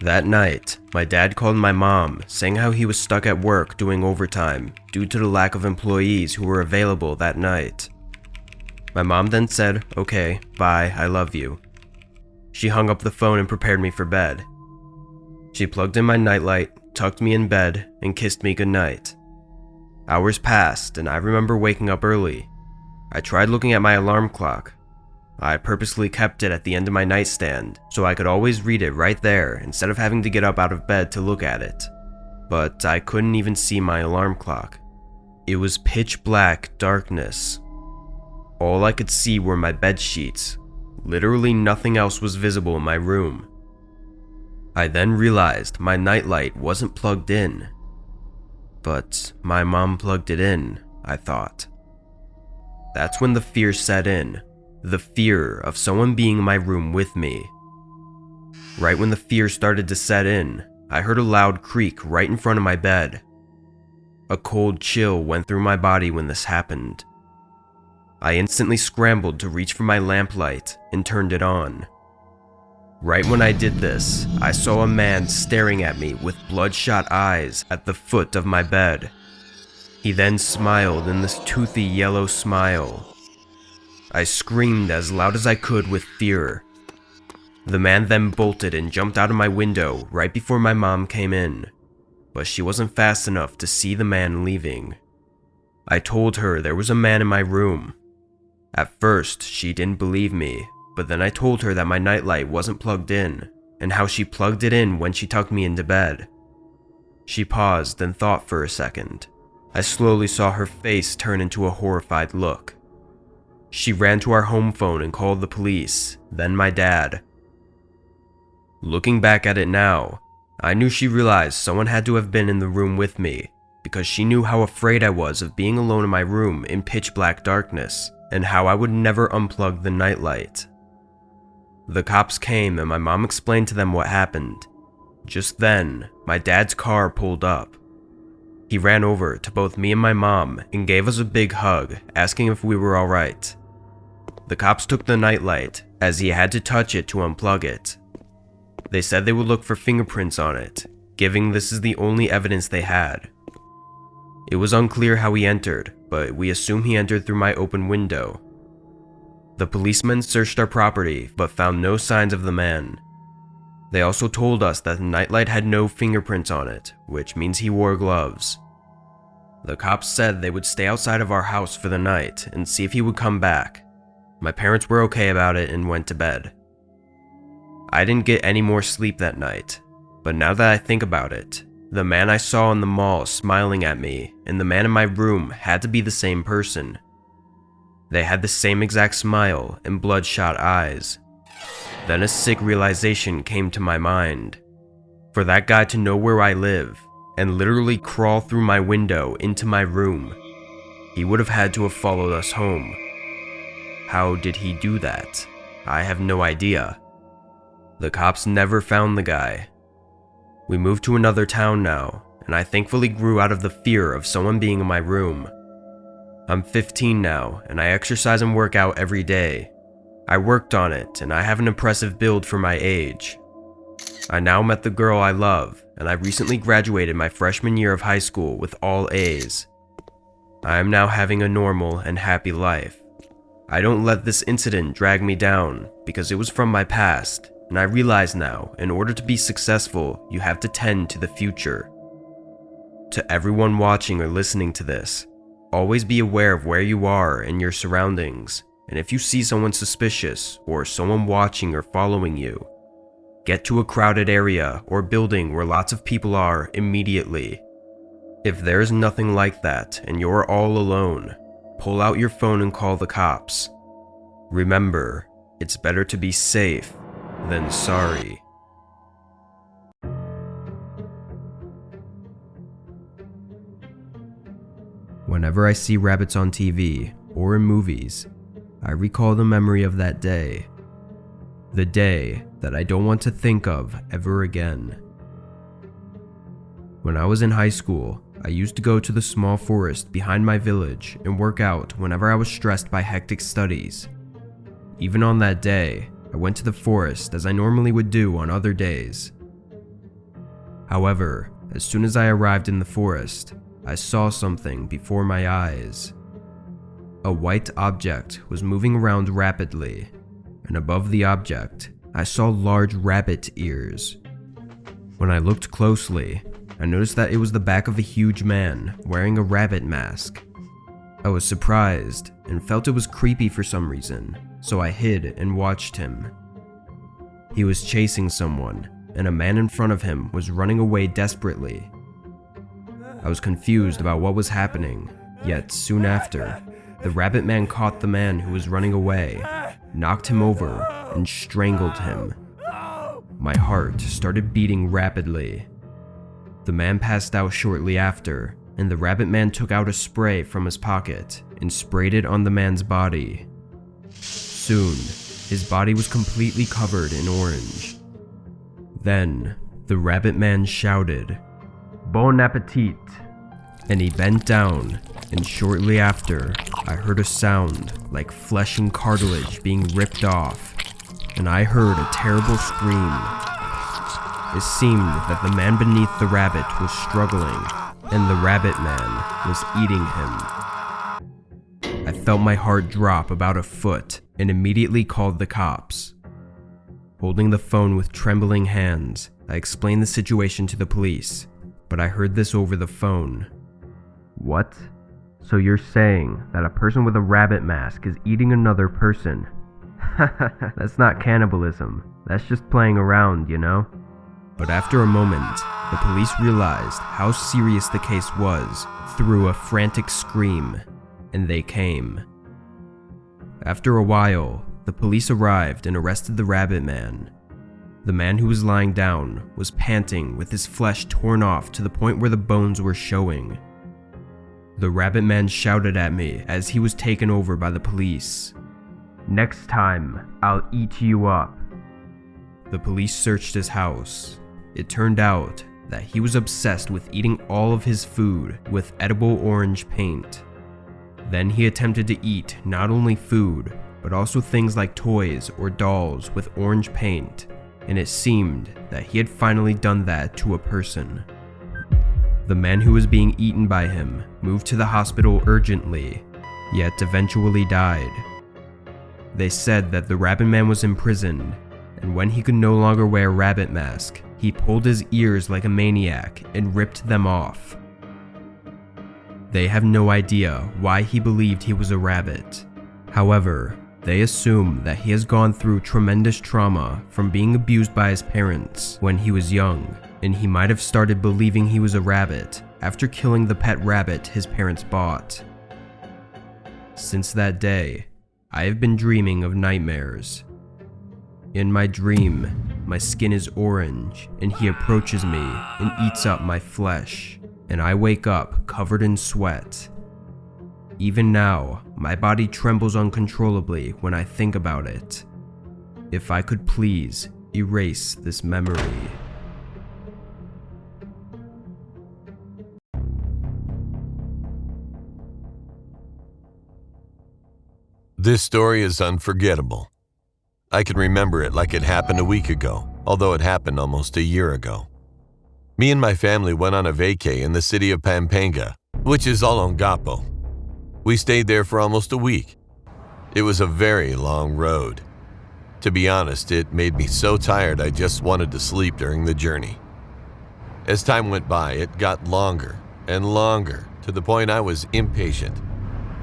[SPEAKER 1] That night, my dad called my mom, saying how he was stuck at work doing overtime due to the lack of employees who were available that night. My mom then said, "Okay, bye, I love you." She hung up the phone and prepared me for bed. She plugged in my nightlight, tucked me in bed, and kissed me goodnight. Hours passed, and I remember waking up early. I tried looking at my alarm clock. I purposely kept it at the end of my nightstand, so I could always read it right there instead of having to get up out of bed to look at it. But I couldn't even see my alarm clock. It was pitch black darkness. All I could see were my bed sheets. Literally nothing else was visible in my room. I then realized my nightlight wasn't plugged in. But my mom plugged it in, I thought. That's when the fear set in. The fear of someone being in my room with me. Right when the fear started to set in, I heard a loud creak right in front of my bed. A cold chill went through my body when this happened. I instantly scrambled to reach for my lamplight and turned it on. Right when I did this, I saw a man staring at me with bloodshot eyes at the foot of my bed. He then smiled in this toothy yellow smile. I screamed as loud as I could with fear. The man then bolted and jumped out of my window right before my mom came in, but she wasn't fast enough to see the man leaving. I told her there was a man in my room. At first, she didn't believe me, but then I told her that my nightlight wasn't plugged in, and how she plugged it in when she tucked me into bed. She paused and thought for a second. I slowly saw her face turn into a horrified look. She ran to our home phone and called the police, then my dad. Looking back at it now, I knew she realized someone had to have been in the room with me, because she knew how afraid I was of being alone in my room in pitch black darkness, and how I would never unplug the nightlight. The cops came and my mom explained to them what happened. Just then, my dad's car pulled up. He ran over to both me and my mom and gave us a big hug, asking if we were alright. The cops took the nightlight, as he had to touch it to unplug it. They said they would look for fingerprints on it, giving this is the only evidence they had. It was unclear how he entered, but we assume he entered through my open window. The policemen searched our property, but found no signs of the man. They also told us that the nightlight had no fingerprints on it, which means he wore gloves. The cops said they would stay outside of our house for the night and see if he would come back. My parents were okay about it and went to bed. I didn't get any more sleep that night, but now that I think about it, the man I saw in the mall smiling at me and the man in my room had to be the same person. They had the same exact smile and bloodshot eyes. Then a sick realization came to my mind. For that guy to know where I live and literally crawl through my window into my room, he would have had to have followed us home. How did he do that? I have no idea. The cops never found the guy. We moved to another town now, and I thankfully grew out of the fear of someone being in my room. I'm 15 now, and I exercise and work out every day. I worked on it, and I have an impressive build for my age. I now met the girl I love, and I recently graduated my freshman year of high school with all A's. I am now having a normal and happy life. I don't let this incident drag me down, because it was from my past, and I realize now, in order to be successful, you have to tend to the future. To everyone watching or listening to this, always be aware of where you are and your surroundings, and if you see someone suspicious or someone watching or following you, get to a crowded area or building where lots of people are immediately. If there is nothing like that and you're all alone, pull out your phone and call the cops. Remember, it's better to be safe than sorry. Whenever I see rabbits on TV or in movies, I recall the memory of that day. The day that I don't want to think of ever again. When I was in high school, I used to go to the small forest behind my village and work out whenever I was stressed by hectic studies. Even on that day, I went to the forest as I normally would do on other days. However, as soon as I arrived in the forest, I saw something before my eyes. A white object was moving around rapidly, and above the object, I saw large rabbit ears. When I looked closely, I noticed that it was the back of a huge man wearing a rabbit mask. I was surprised and felt it was creepy for some reason, so I hid and watched him. He was chasing someone, and a man in front of him was running away desperately. I was confused about what was happening, yet soon after, the rabbit man caught the man who was running away, knocked him over, and strangled him. My heart started beating rapidly. The man passed out shortly after, and the rabbit man took out a spray from his pocket and sprayed it on the man's body. Soon, his body was completely covered in orange. Then, the rabbit man shouted, "Bon appetit!" and he bent down, and shortly after, I heard a sound like flesh and cartilage being ripped off, and I heard a terrible scream. It seemed that the man beneath the rabbit was struggling, and the rabbit man was eating him. I felt my heart drop about a foot and immediately called the cops. Holding the phone with trembling hands, I explained the situation to the police, but I heard this over the phone. "What? So you're saying that a person with a rabbit mask is eating another person? That's not cannibalism, that's just playing around, you know?" But after a moment, the police realized how serious the case was through a frantic scream, and they came. After a while, the police arrived and arrested the rabbit man. The man who was lying down was panting with his flesh torn off to the point where the bones were showing. The rabbit man shouted at me as he was taken over by the police. "Next time, I'll eat you up." The police searched his house. It turned out that he was obsessed with eating all of his food with edible orange paint. Then he attempted to eat not only food, but also things like toys or dolls with orange paint, and it seemed that he had finally done that to a person. The man who was being eaten by him moved to the hospital urgently, yet eventually died. They said that the rabbit man was imprisoned, and when he could no longer wear a rabbit mask, he pulled his ears like a maniac and ripped them off. They have no idea why he believed he was a rabbit. However, they assume that he has gone through tremendous trauma from being abused by his parents when he was young, and he might have started believing he was a rabbit after killing the pet rabbit his parents bought. Since that day, I have been dreaming of nightmares. In my dream, my skin is orange, and he approaches me and eats up my flesh, and I wake up covered in sweat. Even now, my body trembles uncontrollably when I think about it. If I could please erase this memory.
[SPEAKER 2] This story is unforgettable. I can remember it like it happened a week ago, although it happened almost a year ago. Me and my family went on a vacay in the city of Pampanga, which is Olongapo. We stayed there for almost a week. It was a very long road. To be honest, it made me so tired I just wanted to sleep during the journey. As time went by, it got longer and longer to the point I was impatient.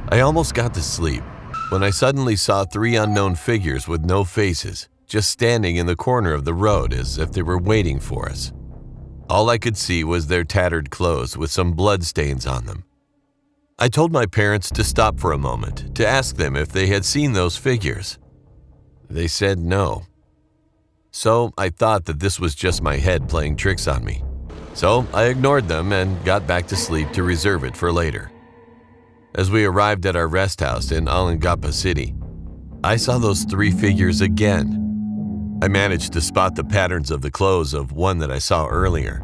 [SPEAKER 2] I almost got to sleep when I suddenly saw 3 unknown figures with no faces just standing in the corner of the road as if they were waiting for us. All I could see was their tattered clothes with some blood stains on them. I told my parents to stop for a moment to ask them if they had seen those figures. They said no. So I thought that this was just my head playing tricks on me. So I ignored them and got back to sleep to reserve it for later. As we arrived at our rest house in Olongapo City, I saw those 3 figures again. I managed to spot the patterns of the clothes of one that I saw earlier.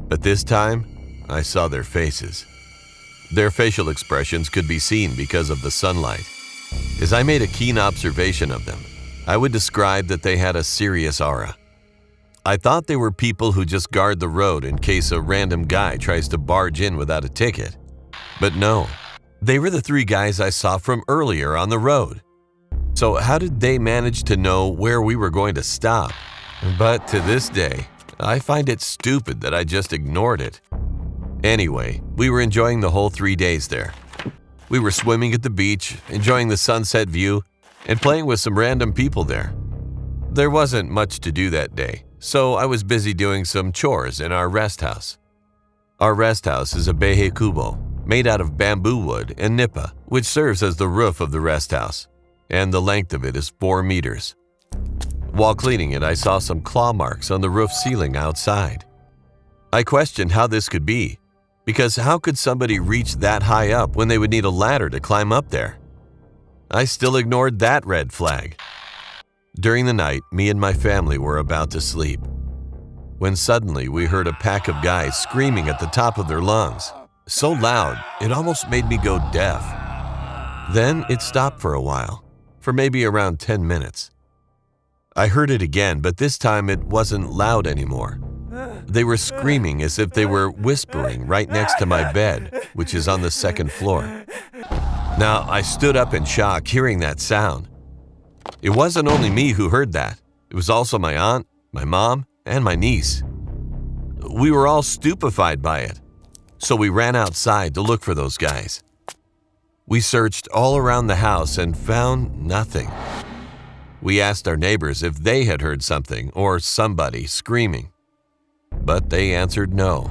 [SPEAKER 2] But this time, I saw their faces. Their facial expressions could be seen because of the sunlight. As I made a keen observation of them, I would describe that they had a serious aura. I thought they were people who just guard the road in case a random guy tries to barge in without a ticket. But no, they were the three guys I saw from earlier on the road. So how did they manage to know where we were going to stop? But to this day, I find it stupid that I just ignored it. Anyway, we were enjoying the whole 3 days there. We were swimming at the beach, enjoying the sunset view, and playing with some random people there. There wasn't much to do that day, so I was busy doing some chores in our rest house. Our rest house is a behe kubo, made out of bamboo wood and nipa, which serves as the roof of the rest house, and the length of it is 4 meters. While cleaning it, I saw some claw marks on the roof ceiling outside. I questioned how this could be, because how could somebody reach that high up when they would need a ladder to climb up there? I still ignored that red flag. During the night, me and my family were about to sleep, when suddenly we heard a pack of guys screaming at the top of their lungs, so loud it almost made me go deaf. Then it stopped for a while, for maybe around 10 minutes. I heard it again, but this time it wasn't loud anymore. They were screaming as if they were whispering right next to my bed, which is on the 2nd floor. Now, I stood up in shock hearing that sound. It wasn't only me who heard that. It was also my aunt, my mom, and my niece. We were all stupefied by it, so we ran outside to look for those guys. We searched all around the house and found nothing. We asked our neighbors if they had heard something or somebody screaming, but they answered no.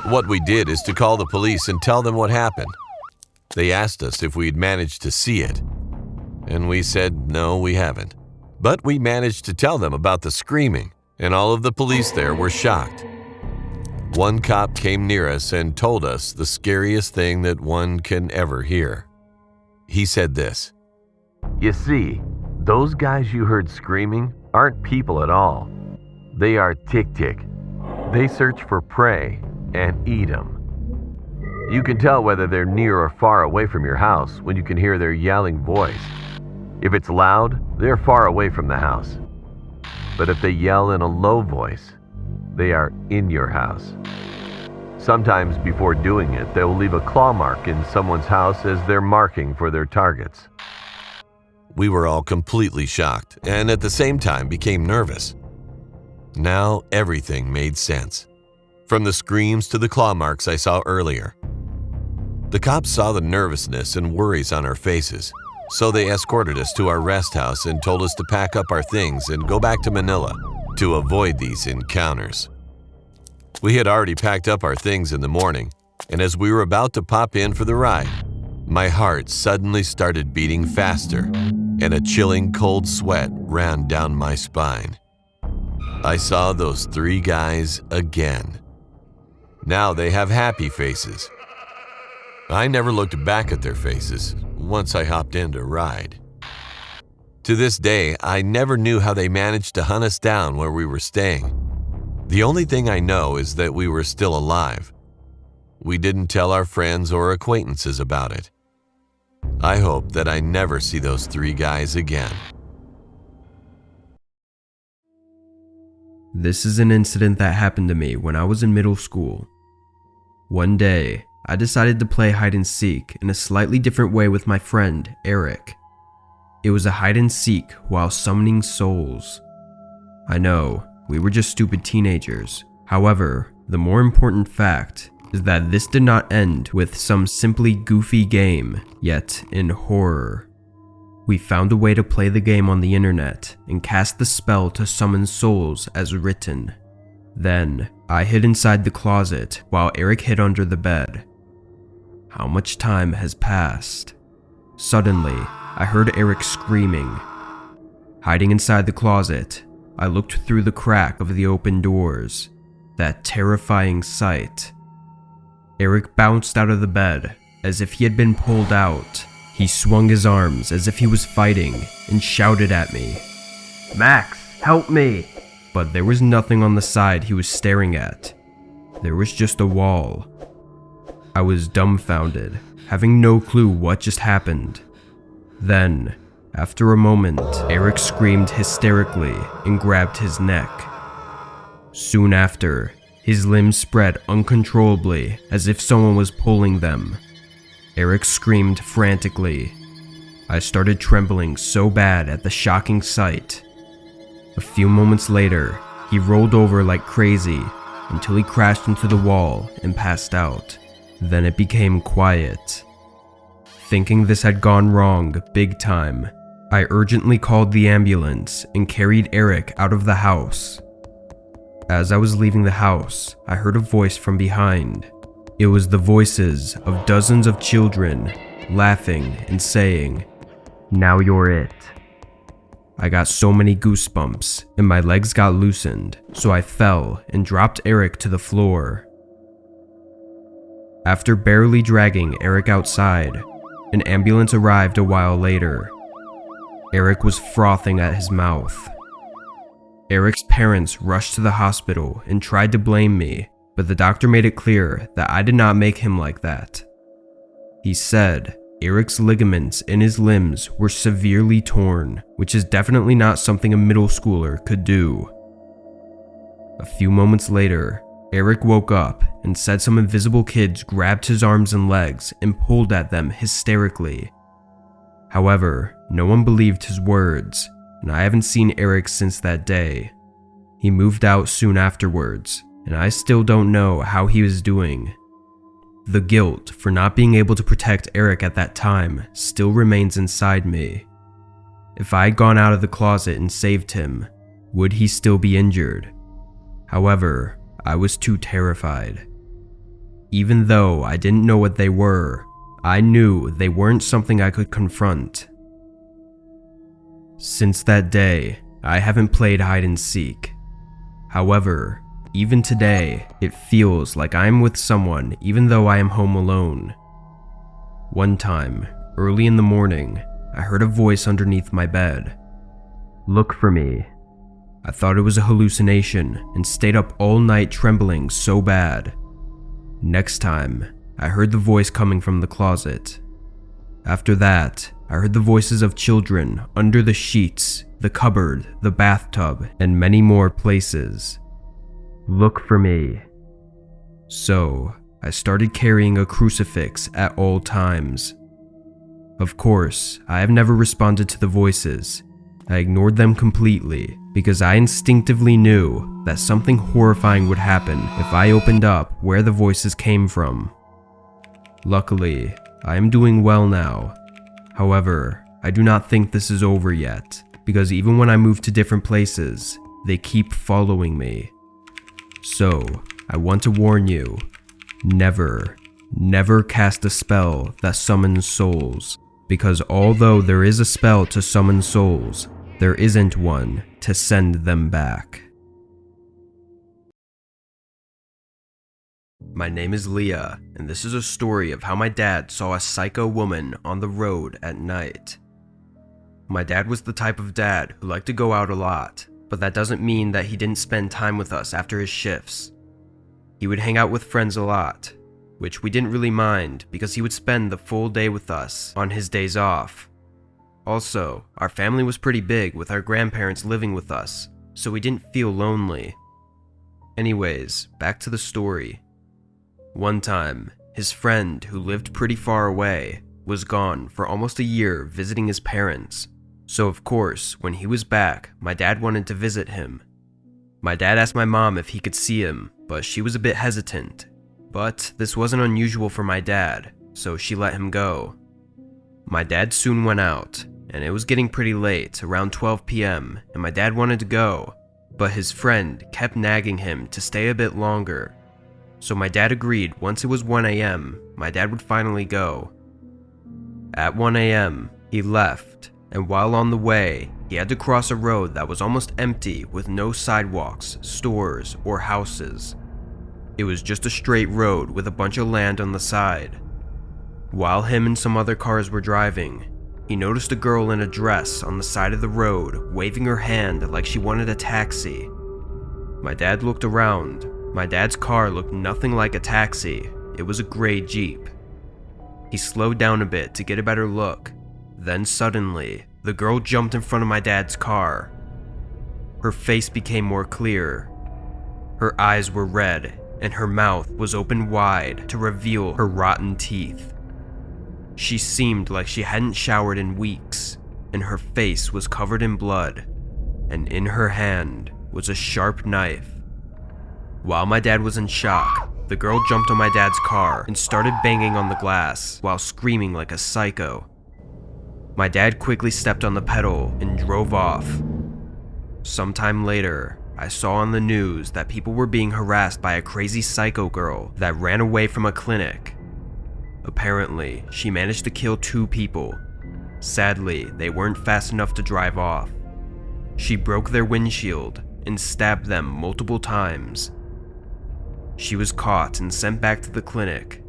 [SPEAKER 2] What we did is to call the police and tell them what happened. They asked us if we'd managed to see it, and we said no, we haven't. But we managed to tell them about the screaming, and all of the police there were shocked. One cop came near us and told us the scariest thing that one can ever hear. He said this:
[SPEAKER 4] You see, those guys you heard screaming aren't people at all. They are tik-tik. They search for prey and eat them. You can tell whether they're near or far away from your house when you can hear their yelling voice. If it's loud, they're far away from the house. But if they yell in a low voice, they are in your house. Sometimes before doing it, they will leave a claw mark in someone's house as they're marking for their targets.
[SPEAKER 2] We were all completely shocked and at the same time became nervous. Now everything made sense, from the screams to the claw marks I saw earlier. The cops saw the nervousness and worries on our faces, so they escorted us to our rest house and told us to pack up our things and go back to Manila to avoid these encounters. We had already packed up our things in the morning, and as we were about to pop in for the ride, my heart suddenly started beating faster, and a chilling cold sweat ran down my spine. I saw those 3 guys again. Now they have happy faces. I never looked back at their faces once I hopped in to ride. To this day, I never knew how they managed to hunt us down where we were staying. The only thing I know is that we were still alive. We didn't tell our friends or acquaintances about it. I hope that I never see those 3 guys again.
[SPEAKER 1] This is an incident that happened to me when I was in middle school. One day, I decided to play hide and seek in a slightly different way with my friend, Eric. It was a hide and seek while summoning souls. I know, we were just stupid teenagers. However, the more important fact is that this did not end with some simply goofy game, yet in horror. We found a way to play the game on the internet and cast the spell to summon souls as written. Then, I hid inside the closet while Eric hid under the bed. How much time has passed? Suddenly, I heard Eric screaming. Hiding inside the closet, I looked through the crack of the open doors. That terrifying sight. Eric bounced out of the bed as if he had been pulled out. He swung his arms as if he was fighting and shouted at me, "Max, help me!" But there was nothing on the side he was staring at. there was just a wall. I was dumbfounded, having no clue what just happened. Then, after a moment, Eric screamed hysterically and grabbed his neck. Soon after, his limbs spread uncontrollably as if someone was pulling them. Eric screamed frantically. I started trembling so bad at the shocking sight. A few moments later, he rolled over like crazy until he crashed into the wall and passed out. Then it became quiet. Thinking this had gone wrong big time, I urgently called the ambulance and carried Eric out of the house. As I was leaving the house, I heard a voice from behind. It was the voices of dozens of children, laughing and saying, "Now you're it." I got so many goosebumps, and my legs got loosened, so I fell and dropped Eric to the floor. After barely dragging Eric outside, an ambulance arrived a while later. Eric was frothing at his mouth. Eric's parents rushed to the hospital and tried to blame me, but the doctor made it clear that I did not make him like that. He said Eric's ligaments in his limbs were severely torn, which is definitely not something a middle schooler could do. A few moments later, Eric woke up and said some invisible kids grabbed his arms and legs and pulled at them hysterically. However, no one believed his words, and I haven't seen Eric since that day. He moved out soon afterwards, and I still don't know how he was doing. The guilt for not being able to protect Eric at that time still remains inside me. If I had gone out of the closet and saved him, would he still be injured? However, I was too terrified. Even though I didn't know what they were, I knew they weren't something I could confront. Since that day, I haven't played hide and seek. However, even today, it feels like I am with someone even though I am home alone. One time, early in the morning, I heard a voice underneath my bed. "Look for me." I thought it was a hallucination and stayed up all night trembling so bad. Next time, I heard the voice coming from the closet. After that, I heard the voices of children under the sheets, the cupboard, the bathtub, and many more places. "Look for me." So, I started carrying a crucifix at all times. Of course, I have never responded to the voices. I ignored them completely because I instinctively knew that something horrifying would happen if I opened up where the voices came from. Luckily, I am doing well now. However, I do not think this is over yet, because even when I move to different places, they keep following me. So, I want to warn you, never cast a spell that summons souls, because although there is a spell to summon souls, there isn't one to send them back. My name is Leah, and this is a story of how my dad saw a psycho woman on the road at night. My dad was the type of dad who liked to go out a lot, but that doesn't mean that he didn't spend time with us after his shifts. He would hang out with friends a lot, which we didn't really mind because he would spend the full day with us on his days off. Also, our family was pretty big with our grandparents living with us, so we didn't feel lonely. Anyways, back to the story. One time, his friend, who lived pretty far away, was gone for almost a year visiting his parents. So of course, when he was back, my dad wanted to visit him. My dad asked my mom if he could see him, but she was a bit hesitant. But this wasn't unusual for my dad, so she let him go. My dad soon went out, and it was getting pretty late, around 12 p.m., and my dad wanted to go, but his friend kept nagging him to stay a bit longer. So my dad agreed once it was 1 a.m., my dad would finally go. At 1 a.m., he left, and while on the way, he had to cross a road that was almost empty with no sidewalks, stores, or houses. It was just a straight road with a bunch of land on the side. While him and some other cars were driving, he noticed a girl in a dress on the side of the road waving her hand like she wanted a taxi. My dad looked around, My dad's car looked nothing like a taxi. It was a gray Jeep. He slowed down a bit to get a better look. Then suddenly, the girl jumped in front of my dad's car. Her face became more clear. Her eyes were red, and her mouth was open wide to reveal her rotten teeth. She seemed like she hadn't showered in weeks, and her face was covered in blood, and in her hand was a sharp knife. While my dad was in shock, the girl jumped on my dad's car and started banging on the glass while screaming like a psycho. My dad quickly stepped on the pedal and drove off. Sometime later, I saw on the news that people were being harassed by a crazy psycho girl that ran away from a clinic. Apparently, she managed to kill 2 people. Sadly, they weren't fast enough to drive off. She broke their windshield and stabbed them multiple times. She was caught and sent back to the clinic.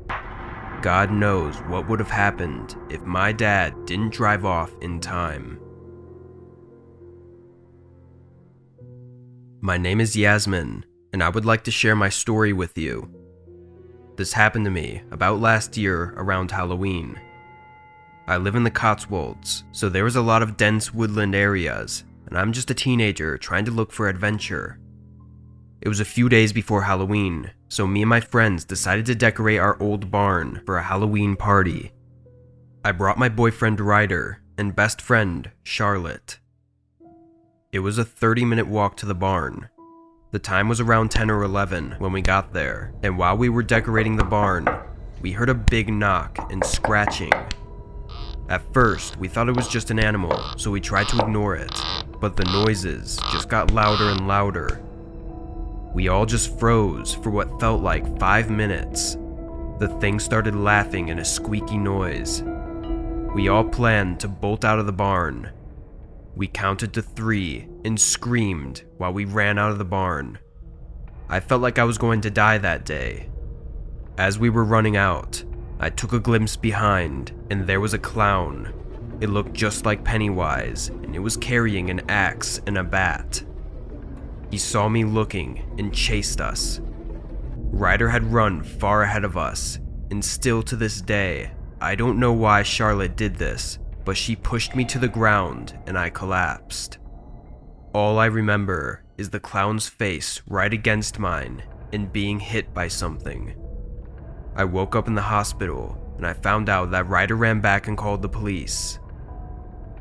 [SPEAKER 1] God knows what would have happened if my dad didn't drive off in time. My name is Yasmin, and I would like to share my story with you. This happened to me about last year around Halloween. I live in the Cotswolds, so there is a lot of dense woodland areas, and I'm just a teenager trying to look for adventure. It was a few days before Halloween, so me and my friends decided to decorate our old barn for a Halloween party. I brought my boyfriend Ryder and best friend Charlotte. It was a 30-minute walk to the barn. The time was around 10 or 11 when we got there, and while we were decorating the barn, we heard a big knock and scratching. At first, we thought it was just an animal, so we tried to ignore it, but the noises just got louder and louder. We all just froze for what felt like 5 minutes. The thing started laughing in a squeaky noise. We all planned to bolt out of the barn. We counted to 3 and screamed while we ran out of the barn. I felt like I was going to die that day. As we were running out, I took a glimpse behind, and there was a clown. It looked just like Pennywise, and it was carrying an axe and a bat. He saw me looking and chased us. Ryder had run far ahead of us, and still to this day, I don't know why Charlotte did this, but she pushed me to the ground and I collapsed. All I remember is the clown's face right against mine and being hit by something. I woke up in the hospital and I found out that Ryder ran back and called the police.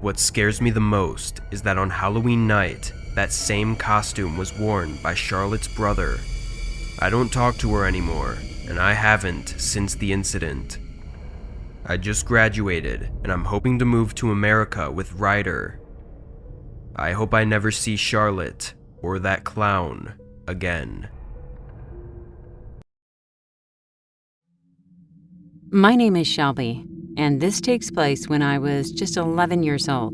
[SPEAKER 1] What scares me the most is that on Halloween night, that same costume was worn by Charlotte's brother. I don't talk to her anymore, and I haven't since the incident. I just graduated, and I'm hoping to move to America with Ryder. I hope I never see Charlotte or that clown again.
[SPEAKER 5] My name is Shelby, and this takes place when I was just 11 years old.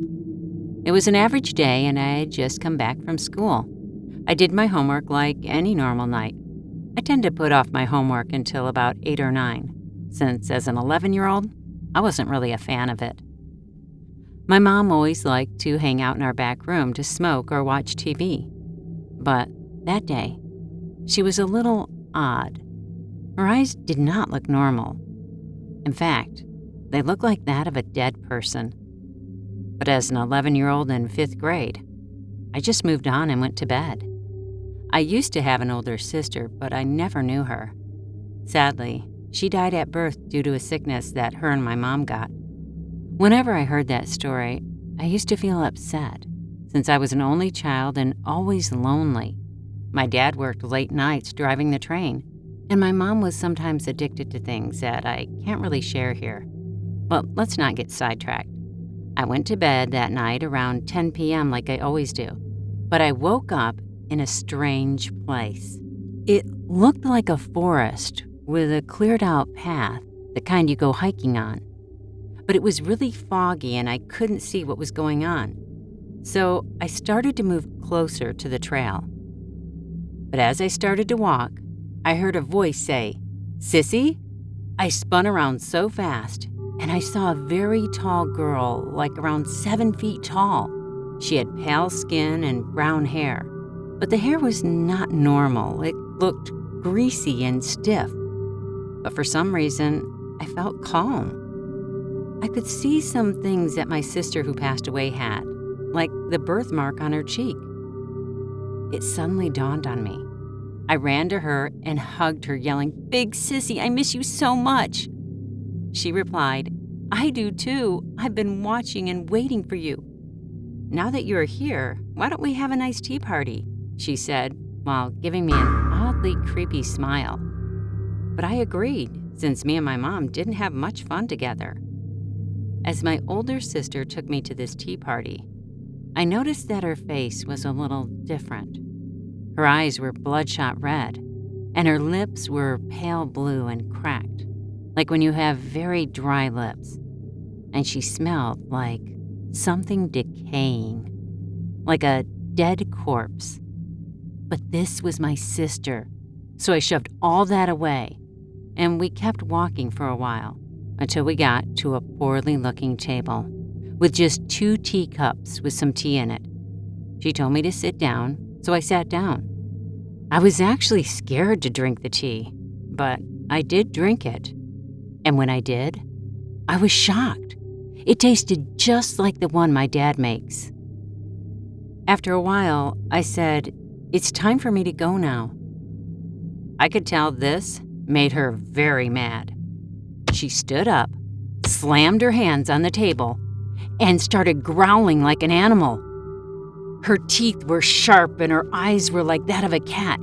[SPEAKER 5] It was an average day, and I had just come back from school. I did my homework like any normal night. I tend to put off my homework until about 8 or 9, since as an 11-year-old, I wasn't really a fan of it. My mom always liked to hang out in our back room to smoke or watch TV. But that day, she was a little odd. Her eyes did not look normal. In fact, they looked like that of a dead person. But as an 11-year-old in 5th grade, I just moved on and went to bed. I used to have an older sister, but I never knew her. Sadly, she died at birth due to a sickness that her and my mom got. Whenever I heard that story, I used to feel upset, since I was an only child and always lonely. My dad worked late nights driving the train, and my mom was sometimes addicted to things that I can't really share here. But let's not get sidetracked. I went to bed that night around 10 p.m. like I always do, but I woke up in a strange place. It looked like a forest with a cleared out path, the kind you go hiking on. But it was really foggy and I couldn't see what was going on. So I started to move closer to the trail. But as I started to walk, I heard a voice say, "Sissy?" I spun around so fast and I saw a very tall girl, like around 7 feet tall. She had pale skin and brown hair, but the hair was not normal. It looked greasy and stiff. But for some reason, I felt calm. I could see some things that my sister who passed away had, like the birthmark on her cheek. It suddenly dawned on me. I ran to her and hugged her, yelling, "Big sissy, I miss you so much." She replied, "I do too. I've been watching and waiting for you. Now that you're here, why don't we have a nice tea party?" she said, while giving me an oddly creepy smile. But I agreed, since me and my mom didn't have much fun together. As my older sister took me to this tea party, I noticed that her face was a little different. Her eyes were bloodshot red, and her lips were pale blue and cracked, like when you have very dry lips. And she smelled like something decaying, like a dead corpse. But this was my sister, so I shoved all that away, and we kept walking for a while until we got to a poorly looking table with just 2 teacups with some tea in it. She told me to sit down, so I sat down. I was actually scared to drink the tea, but I did drink it. And when I did, I was shocked. It tasted just like the one my dad makes. After a while, I said, "It's time for me to go now." I could tell this made her very mad. She stood up, slammed her hands on the table, and started growling like an animal. Her teeth were sharp and her eyes were like that of a cat,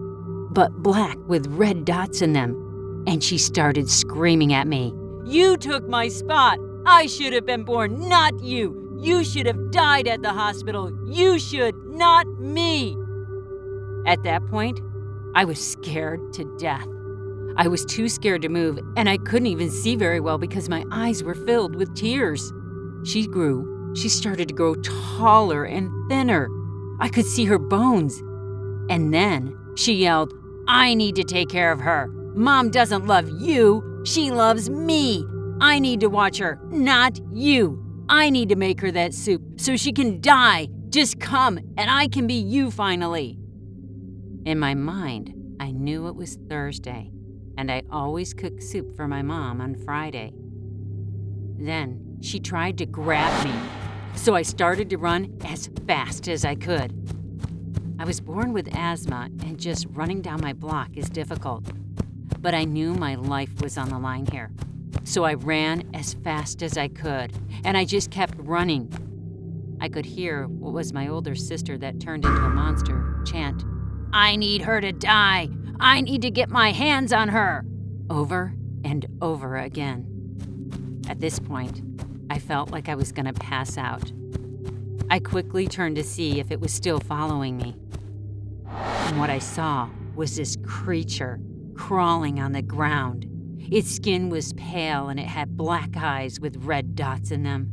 [SPEAKER 5] but black with red dots in them. And she started screaming at me, "You took my spot! I should have been born, not you! You should have died at the hospital! You should, not me!" At that point, I was scared to death. I was too scared to move, and I couldn't even see very well because my eyes were filled with tears. She started to grow taller and thinner. I could see her bones. And then she yelled, "I need to take care of her. Mom doesn't love you. She loves me. I need to watch her, not you. I need to make her that soup so she can die. Just come and I can be you finally." In my mind, I knew it was Thursday, and I always cook soup for my mom on Friday. Then she tried to grab me, so I started to run as fast as I could. I was born with asthma, and just running down my block is difficult. But I knew my life was on the line here, so I ran as fast as I could, and I just kept running. I could hear what was my older sister that turned into a monster chant, "I need her to die! I need to get my hands on her!" over and over again. At this point, I felt like I was going to pass out. I quickly turned to see if it was still following me. And what I saw was this creature crawling on the ground. Its skin was pale and it had black eyes with red dots in them.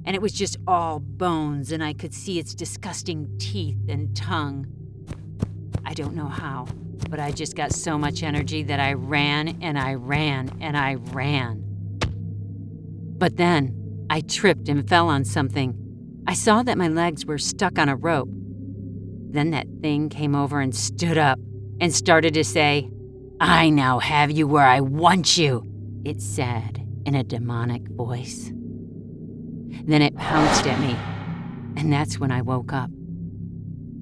[SPEAKER 5] And it was just all bones, and I could see its disgusting teeth and tongue. I don't know how, but I just got so much energy that I ran and I ran and I ran. But then I tripped and fell on something. I saw that my legs were stuck on a rope. Then that thing came over and stood up and started to say, "I now have you where I want you," it said in a demonic voice. Then it pounced at me, and that's when I woke up.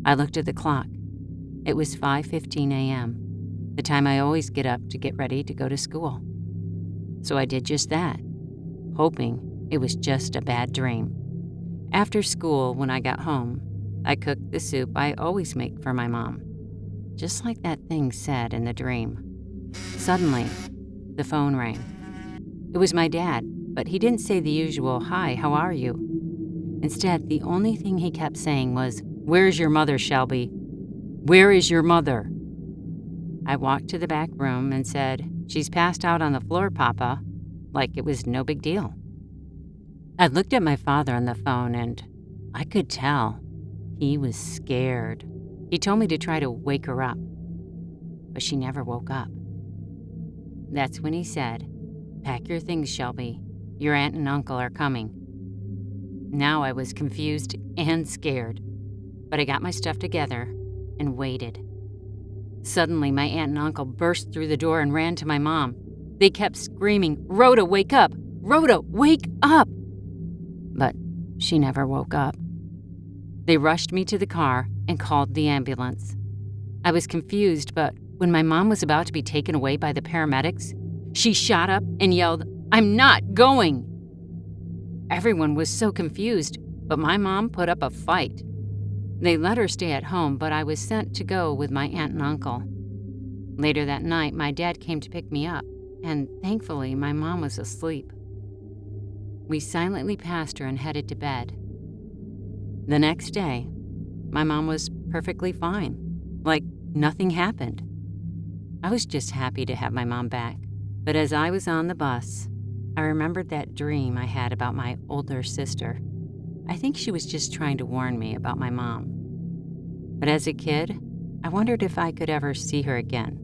[SPEAKER 5] I looked at the clock. It was 5:15 a.m., the time I always get up to get ready to go to school. So I did just that, hoping it was just a bad dream. After school, when I got home, I cooked the soup I always make for my mom, just like that thing said in the dream. Suddenly, the phone rang. It was my dad, but he didn't say the usual, "Hi, how are you?" Instead, the only thing he kept saying was, "Where's your mother, Shelby? Where is your mother?" I walked to the back room and said, "She's passed out on the floor, Papa," like it was no big deal. I looked at my father on the phone and I could tell he was scared. He told me to try to wake her up, but she never woke up. That's when he said, "Pack your things, Shelby. Your aunt and uncle are coming." Now I was confused and scared, but I got my stuff together and waited. Suddenly, my aunt and uncle burst through the door and ran to my mom. They kept screaming, "Rhoda, wake up! Rhoda, wake up!" But she never woke up. They rushed me to the car and called the ambulance. I was confused, but when my mom was about to be taken away by the paramedics, she shot up and yelled, "I'm not going!" Everyone was so confused, but my mom put up a fight. They let her stay at home, but I was sent to go with my aunt and uncle. Later that night, my dad came to pick me up, and thankfully, my mom was asleep. We silently passed her and headed to bed. The next day, my mom was perfectly fine, like nothing happened. I was just happy to have my mom back, but as I was on the bus, I remembered that dream I had about my older sister. I think she was just trying to warn me about my mom. But as a kid, I wondered if I could ever see her again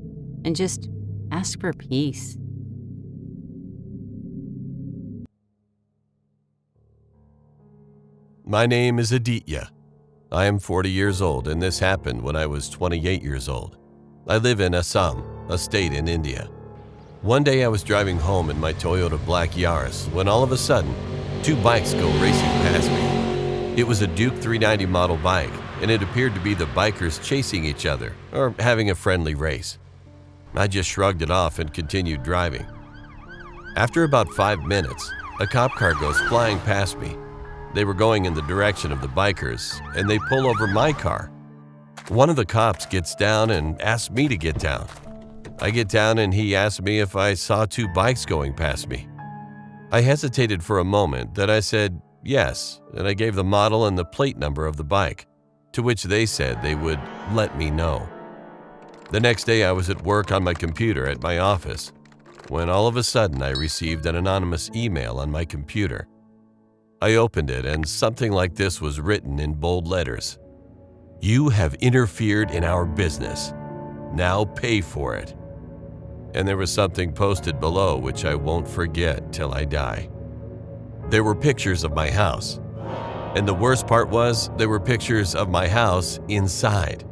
[SPEAKER 5] and just ask for peace.
[SPEAKER 2] My name is Aditya. I am 40 years old, and this happened when I was 28 years old. I live in Assam, a state in India. One day I was driving home in my Toyota Black Yaris when all of a sudden, two bikes go racing past me. It was a Duke 390 model bike, and it appeared to be the bikers chasing each other or having a friendly race. I just shrugged it off and continued driving. After about 5 minutes, a cop car goes flying past me. They were going in the direction of the bikers, and they pull over my car. One of the cops gets down and asks me to get down. I get down and he asked me if I saw two bikes going past me. I hesitated for a moment, then I said yes, and I gave the model and the plate number of the bike, to which they said they would let me know. The next day I was at work on my computer at my office, when all of a sudden I received an anonymous email on my computer. I opened it and something like this was written in bold letters. "You have interfered in our business. Now pay for it." And there was something posted below which I won't forget till I die. There were pictures of my house. And the worst part was there were pictures of my house inside.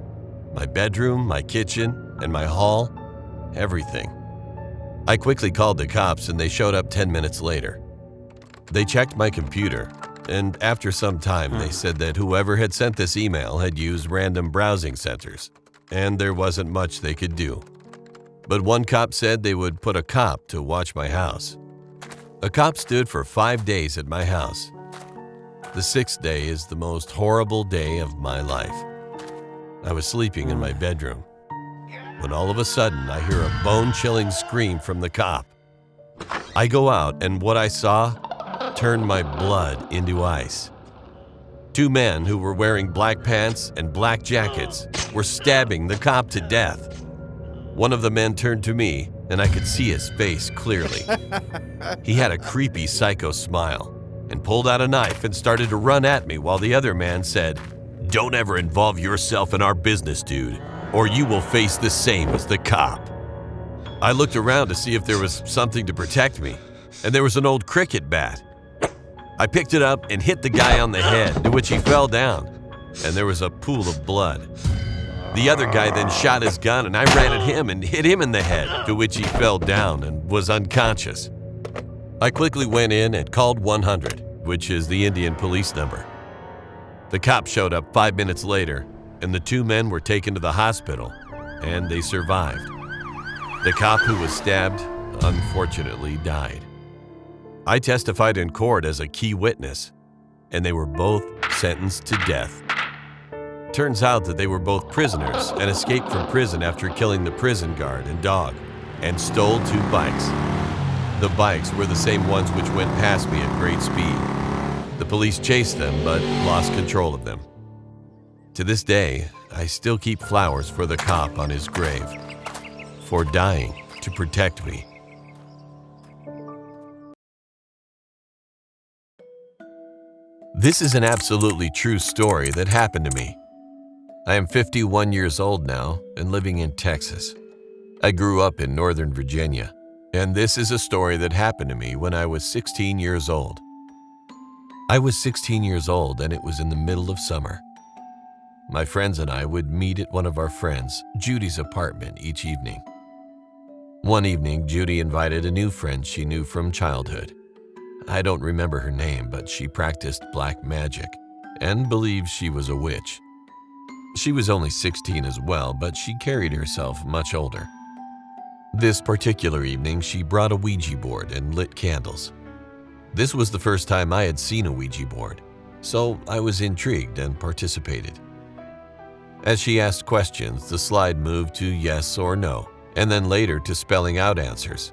[SPEAKER 2] My bedroom, my kitchen, and my hall, everything. I quickly called the cops and they showed up 10 minutes later. They checked my computer, and after some time they said that whoever had sent this email had used random browsing centers, and there wasn't much they could do. But one cop said they would put a cop to watch my house. A cop stood for 5 days at my house. The 6th day is the most horrible day of my life. I was sleeping in my bedroom, when all of a sudden I hear a bone-chilling scream from the cop. I go out, and what I saw turned my blood into ice. Two men who were wearing black pants and black jackets were stabbing the cop to death. One of the men turned to me, and I could see his face clearly. He had a creepy psycho smile and pulled out a knife and started to run at me while the other man said, "Don't ever involve yourself in our business, dude, or you will face the same as the cop." I looked around to see if there was something to protect me, and there was an old cricket bat. I picked it up and hit the guy on the head, to which he fell down, and there was a pool of blood. The other guy then shot his gun, and I ran at him and hit him in the head, to which he fell down and was unconscious. I quickly went in and called 100, which is the Indian police number. The cop showed up 5 minutes later, and the two men were taken to the hospital, and they survived. The cop who was stabbed, unfortunately, died. I testified in court as a key witness, and they were both sentenced to death. Turns out that they were both prisoners and escaped from prison after killing the prison guard and dog, and stole two bikes. The bikes were the same ones which went past me at great speed. The police chased them but lost control of them. To this day, I still keep flowers for the cop on his grave, for dying to protect me. This is an absolutely true story that happened to me. I am 51 years old now and living in Texas. I grew up in Northern Virginia, and this is a story that happened to me when I was 16 years old. I was 16 years old and it was in the middle of summer. my friends and I would meet at one of our friends, Judy's apartment each evening. One evening, Judy invited a new friend she knew from childhood. I don't remember her name, but she practiced black magic and believed she was a witch. She was only 16 as well, but she carried herself much older. This particular evening, she brought a Ouija board and lit candles. This was the first time I had seen a Ouija board, so I was intrigued and participated. As she asked questions, the slide moved to yes or no, and then later to spelling out answers.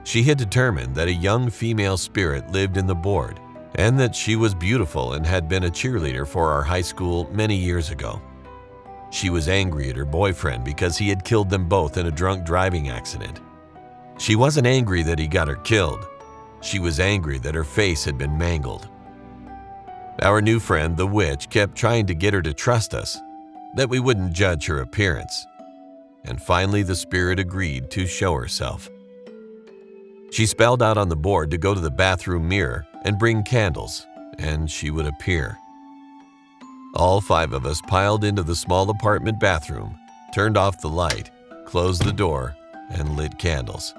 [SPEAKER 2] She had determined that a young female spirit lived in the board and that she was beautiful and had been a cheerleader for our high school many years ago. She was angry at her boyfriend because he had killed them both in a drunk driving accident. She wasn't angry that he got her killed. She was angry that her face had been mangled. Our new friend, the witch, kept trying to get her to trust us, that we wouldn't judge her appearance. And finally, the spirit agreed to show herself. She spelled out on the board to go to the bathroom mirror and bring candles, and she would appear. All 5 of us piled into the small apartment bathroom, turned off the light, closed the door, and lit candles.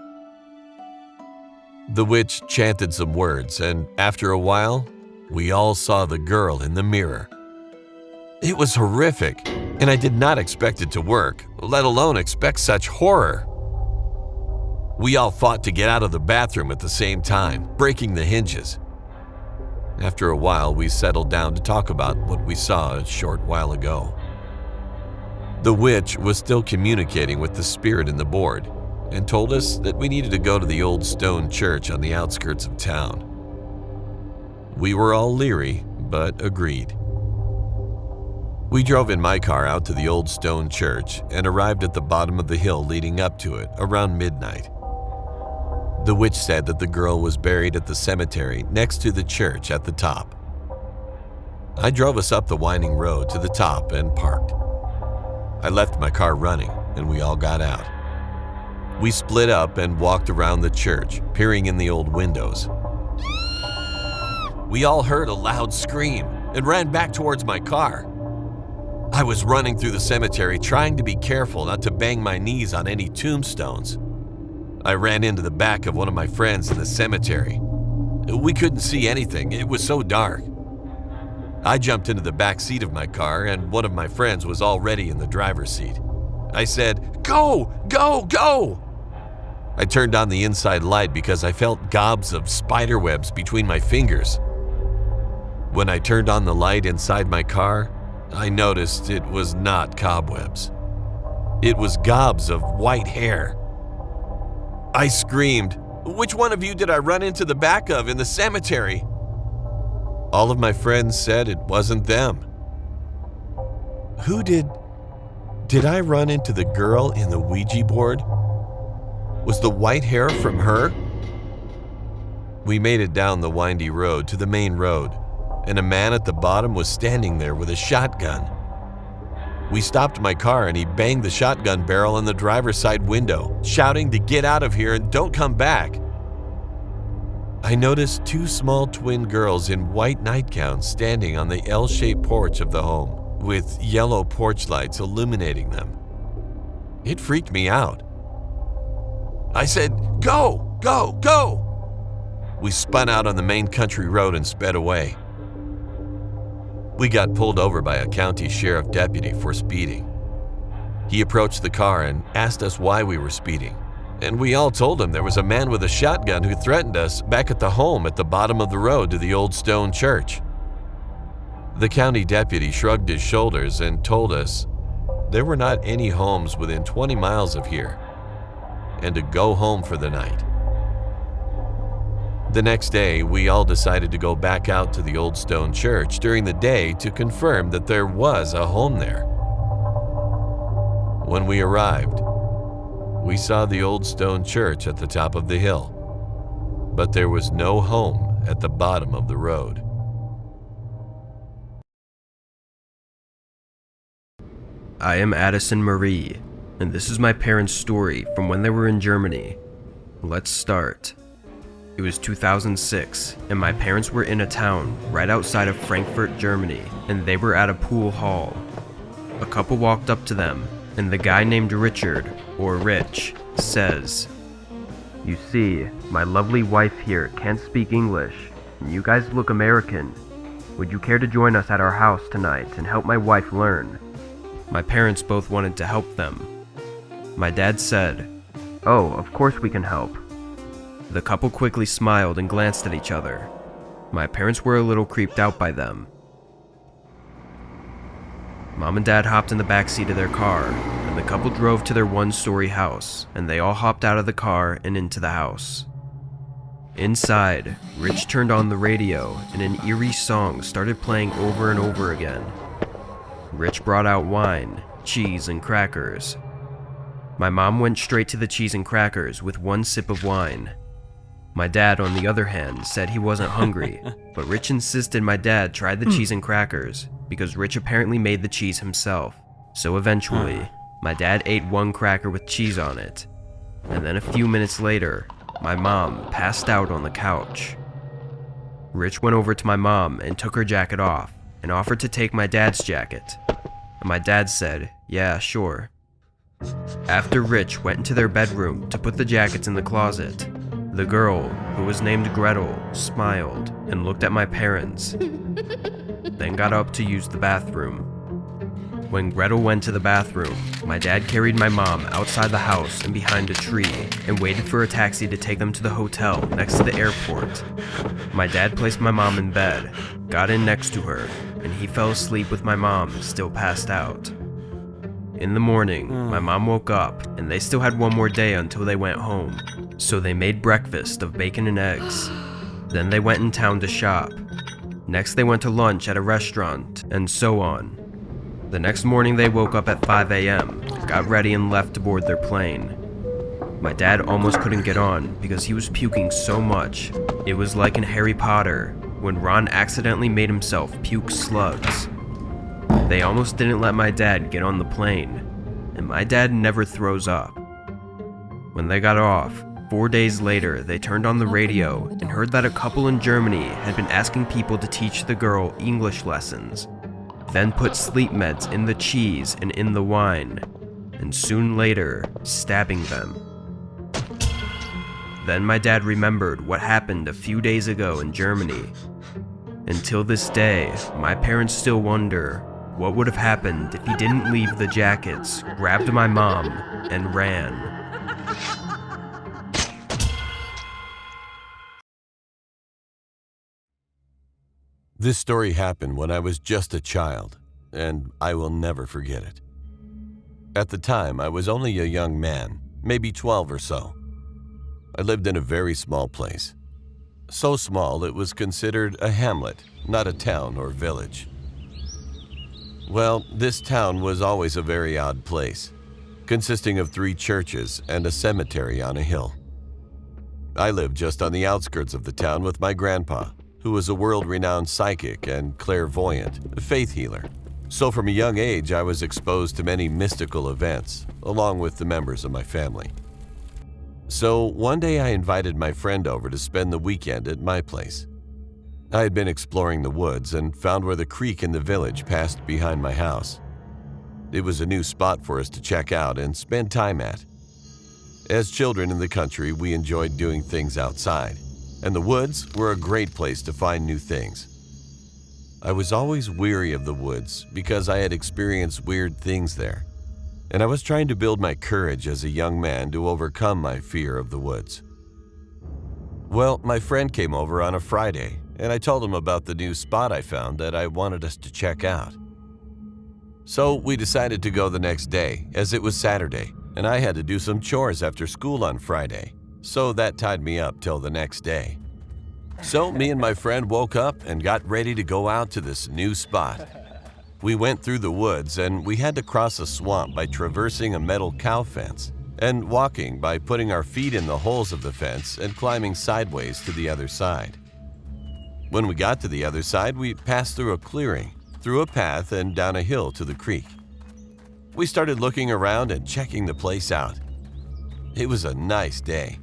[SPEAKER 2] The witch chanted some words, and after a while, we all saw the girl in the mirror. It was horrific, and I did not expect it to work, let alone expect such horror. We all fought to get out of the bathroom at the same time, breaking the hinges. After a while, we settled down to talk about what we saw a short while ago. The witch was still communicating with the spirit in the board and told us that we needed to go to the old stone church on the outskirts of town. We were all leery, but agreed. We drove in my car out to the old stone church and arrived at the bottom of the hill leading up to it around midnight. The witch said that the girl was buried at the cemetery next to the church at the top. I drove us up the winding road to the top and parked. I left my car running and we all got out. We split up and walked around the church, peering in the old windows. We all heard a loud scream and ran back towards my car. I was running through the cemetery trying to be careful not to bang my knees on any tombstones. I ran into the back of one of my friends in the cemetery. We couldn't see anything, it was so dark. I jumped into the back seat of my car and one of my friends was already in the driver's seat. I said, "Go, go, go!" I turned on the inside light because I felt gobs of spider webs between my fingers. When I turned on the light inside my car, I noticed it was not cobwebs. It was gobs of white hair. I screamed, "Which one of you did I run into the back of in the cemetery?" All of my friends said it wasn't them. Who did I run into the girl in the Ouija board? Was the white hair from her? We made it down the windy road to the main road, and a man at the bottom was standing there with a shotgun. We stopped my car and he banged the shotgun barrel on the driver's side window, shouting to get out of here and don't come back. I noticed 2 small twin girls in white nightgowns standing on the L-shaped porch of the home, with yellow porch lights illuminating them. It freaked me out. I said, "Go, go, go!" We spun out on the main country road and sped away. We got pulled over by a county sheriff deputy for speeding. He approached the car and asked us why we were speeding, and we all told him there was a man with a shotgun who threatened us back at the home at the bottom of the road to the old stone church. The county deputy shrugged his shoulders and told us there were not any homes within 20 miles of here, and to go home for the night. The next day, we all decided to go back out to the old stone church during the day to confirm that there was a home there. When we arrived, we saw the old stone church at the top of the hill, but there was no home at the bottom of the road.
[SPEAKER 1] I am Addison Marie, and this is my parents' story from when they were in Germany. Let's start. It was 2006, and my parents were in a town right outside of Frankfurt, Germany, and they were at a pool hall. A couple walked up to them, and the guy named Richard, or Rich, says, "You see, my lovely wife here can't speak English, and you guys look American. Would you care to join us at our house tonight and help my wife learn?" My parents both wanted to help them. My dad said, "Oh, of course we can help." The couple quickly smiled and glanced at each other. My parents were a little creeped out by them. Mom and Dad hopped in the backseat of their car, and the couple drove to their one-story house, and they all hopped out of the car and into the house. Inside, Rich turned on the radio, and an eerie song started playing over and over again. Rich brought out wine, cheese, and crackers. My mom went straight to the cheese and crackers with one sip of wine. My dad, on the other hand, said he wasn't hungry, but Rich insisted my dad try the cheese and crackers because Rich apparently made the cheese himself. So eventually, my dad ate one cracker with cheese on it, and then a few minutes later, my mom passed out on the couch. Rich went over to my mom and took her jacket off and offered to take my dad's jacket, and my dad said, "Yeah, sure." After Rich went into their bedroom to put the jackets in the closet, the girl, who was named Gretel, smiled and looked at my parents, then got up to use the bathroom. When Gretel went to the bathroom, my dad carried my mom outside the house and behind a tree and waited for a taxi to take them to the hotel next to the airport. My dad placed my mom in bed, got in next to her, and he fell asleep with my mom still passed out. In the morning, my mom woke up and they still had one more day until they went home, so they made breakfast of bacon and eggs. Then they went in town to shop. Next they went to lunch at a restaurant, and so on. The next morning they woke up at 5 a.m., got ready and left to board their plane. My dad almost couldn't get on because he was puking so much. It was like in Harry Potter, when Ron accidentally made himself puke slugs. They almost didn't let my dad get on the plane, and my dad never throws up. When they got off, 4 days later, they turned on the radio and heard that a couple in Germany had been asking people to teach the girl English lessons, then put sleep meds in the cheese and in the wine, and soon later, stabbing them. Then my dad remembered what happened a few days ago in Germany. Until this day, my parents still wonder what would have happened if he didn't leave the jackets, grabbed my mom, and ran.
[SPEAKER 2] This story happened when I was just a child, and I will never forget it. At the time, I was only a young man, maybe 12 or so. I lived in a very small place. So small it was considered a hamlet, not a town or village. Well, this town was always a very odd place, consisting of 3 churches and a cemetery on a hill. I lived just on the outskirts of the town with my grandpa, who was a world-renowned psychic and clairvoyant, a faith healer. So from a young age, I was exposed to many mystical events, along with the members of my family. So one day I invited my friend over to spend the weekend at my place. I had been exploring the woods and found where the creek in the village passed behind my house. It was a new spot for us to check out and spend time at. As children in the country, we enjoyed doing things outside, and the woods were a great place to find new things. I was always weary of the woods because I had experienced weird things there, and I was trying to build my courage as a young man to overcome my fear of the woods. Well, my friend came over on a Friday, and I told him about the new spot I found that I wanted us to check out. So we decided to go the next day, as it was Saturday, and I had to do some chores after school on Friday, so that tied me up till the next day. So me and my friend woke up and got ready to go out to this new spot. We went through the woods and we had to cross a swamp by traversing a metal cow fence and walking by putting our feet in the holes of the fence and climbing sideways to the other side. When we got to the other side, we passed through a clearing, through a path and down a hill to the creek. We started looking around and checking the place out. It was a nice day.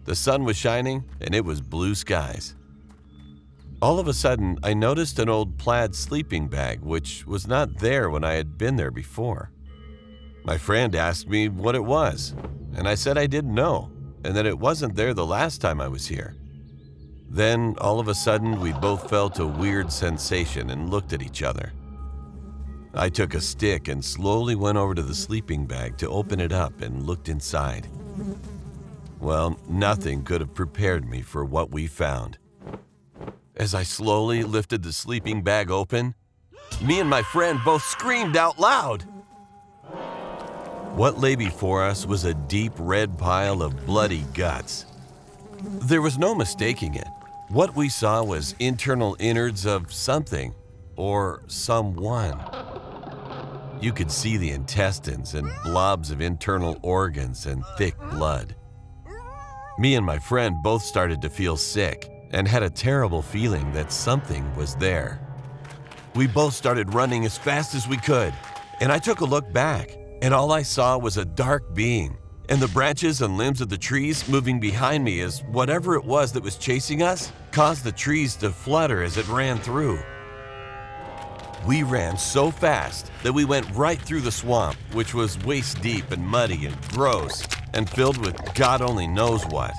[SPEAKER 2] The sun was shining, and it was blue skies. All of a sudden, I noticed an old plaid sleeping bag, which was not there when I had been there before. My friend asked me what it was, and I said I didn't know, and that it wasn't there the last time I was here. Then, all of a sudden, we both felt a weird sensation and looked at each other. I took a stick and slowly went over to the sleeping bag to open it up and looked inside. Well, nothing could have prepared me for what we found. As I slowly lifted the sleeping bag open, me and my friend both screamed out loud. What lay before us was a deep red pile of bloody guts. There was no mistaking it. What we saw was internal innards of something or someone. You could see the intestines and blobs of internal organs and thick blood. Me and my friend both started to feel sick and had a terrible feeling that something was there. We both started running as fast as we could, and I took a look back, and all I saw was a dark being, and the branches and limbs of the trees moving behind me as whatever it was that was chasing us caused the trees to flutter as it ran through. We ran so fast that we went right through the swamp, which was waist deep and muddy and gross and filled with God only knows what.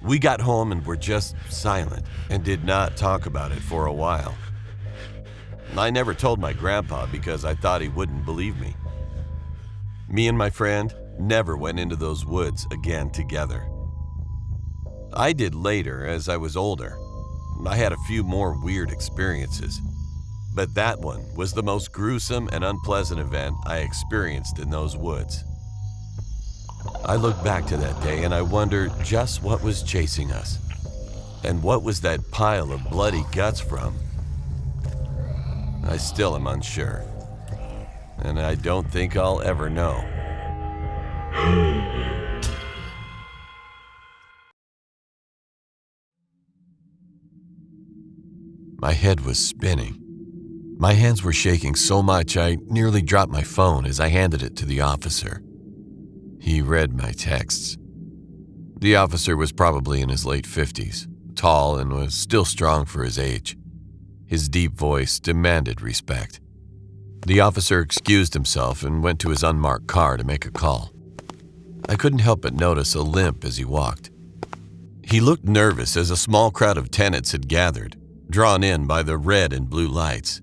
[SPEAKER 2] We got home and were just silent and did not talk about it for a while. I never told my grandpa because I thought he wouldn't believe me. Me and my friend never went into those woods again together. I did later as I was older. I had a few more weird experiences, but that one was the most gruesome and unpleasant event I experienced in those woods. I look back to that day and I wonder just what was chasing us. And what was that pile of bloody guts from? I still am unsure. And I don't think I'll ever know. My head was spinning. My hands were shaking so much I nearly dropped my phone as I handed it to the officer. He read my texts. The officer was probably in his late 50s, tall and was still strong for his age. His deep voice demanded respect. The officer excused himself and went to his unmarked car to make a call. I couldn't help but notice a limp as he walked. He looked nervous as a small crowd of tenants had gathered, drawn in by the red and blue lights.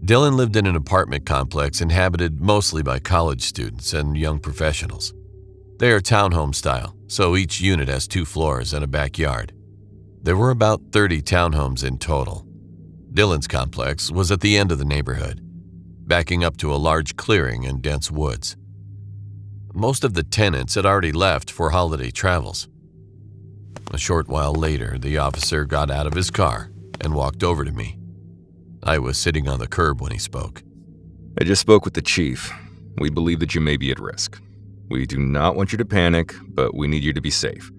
[SPEAKER 2] Dylan lived in an apartment complex inhabited mostly by college students and young professionals. They are townhome style, so each unit has 2 floors and a backyard. There were about 30 townhomes in total. Dylan's complex was at the end of the neighborhood, backing up to a large clearing in dense woods. Most of the tenants had already left for holiday travels. A short while later, the officer got out of his car and walked over to me. I was sitting on the curb when he spoke.
[SPEAKER 6] I just spoke with the chief. We believe that you may be at risk. We do not want you to panic, but we need you to be safe.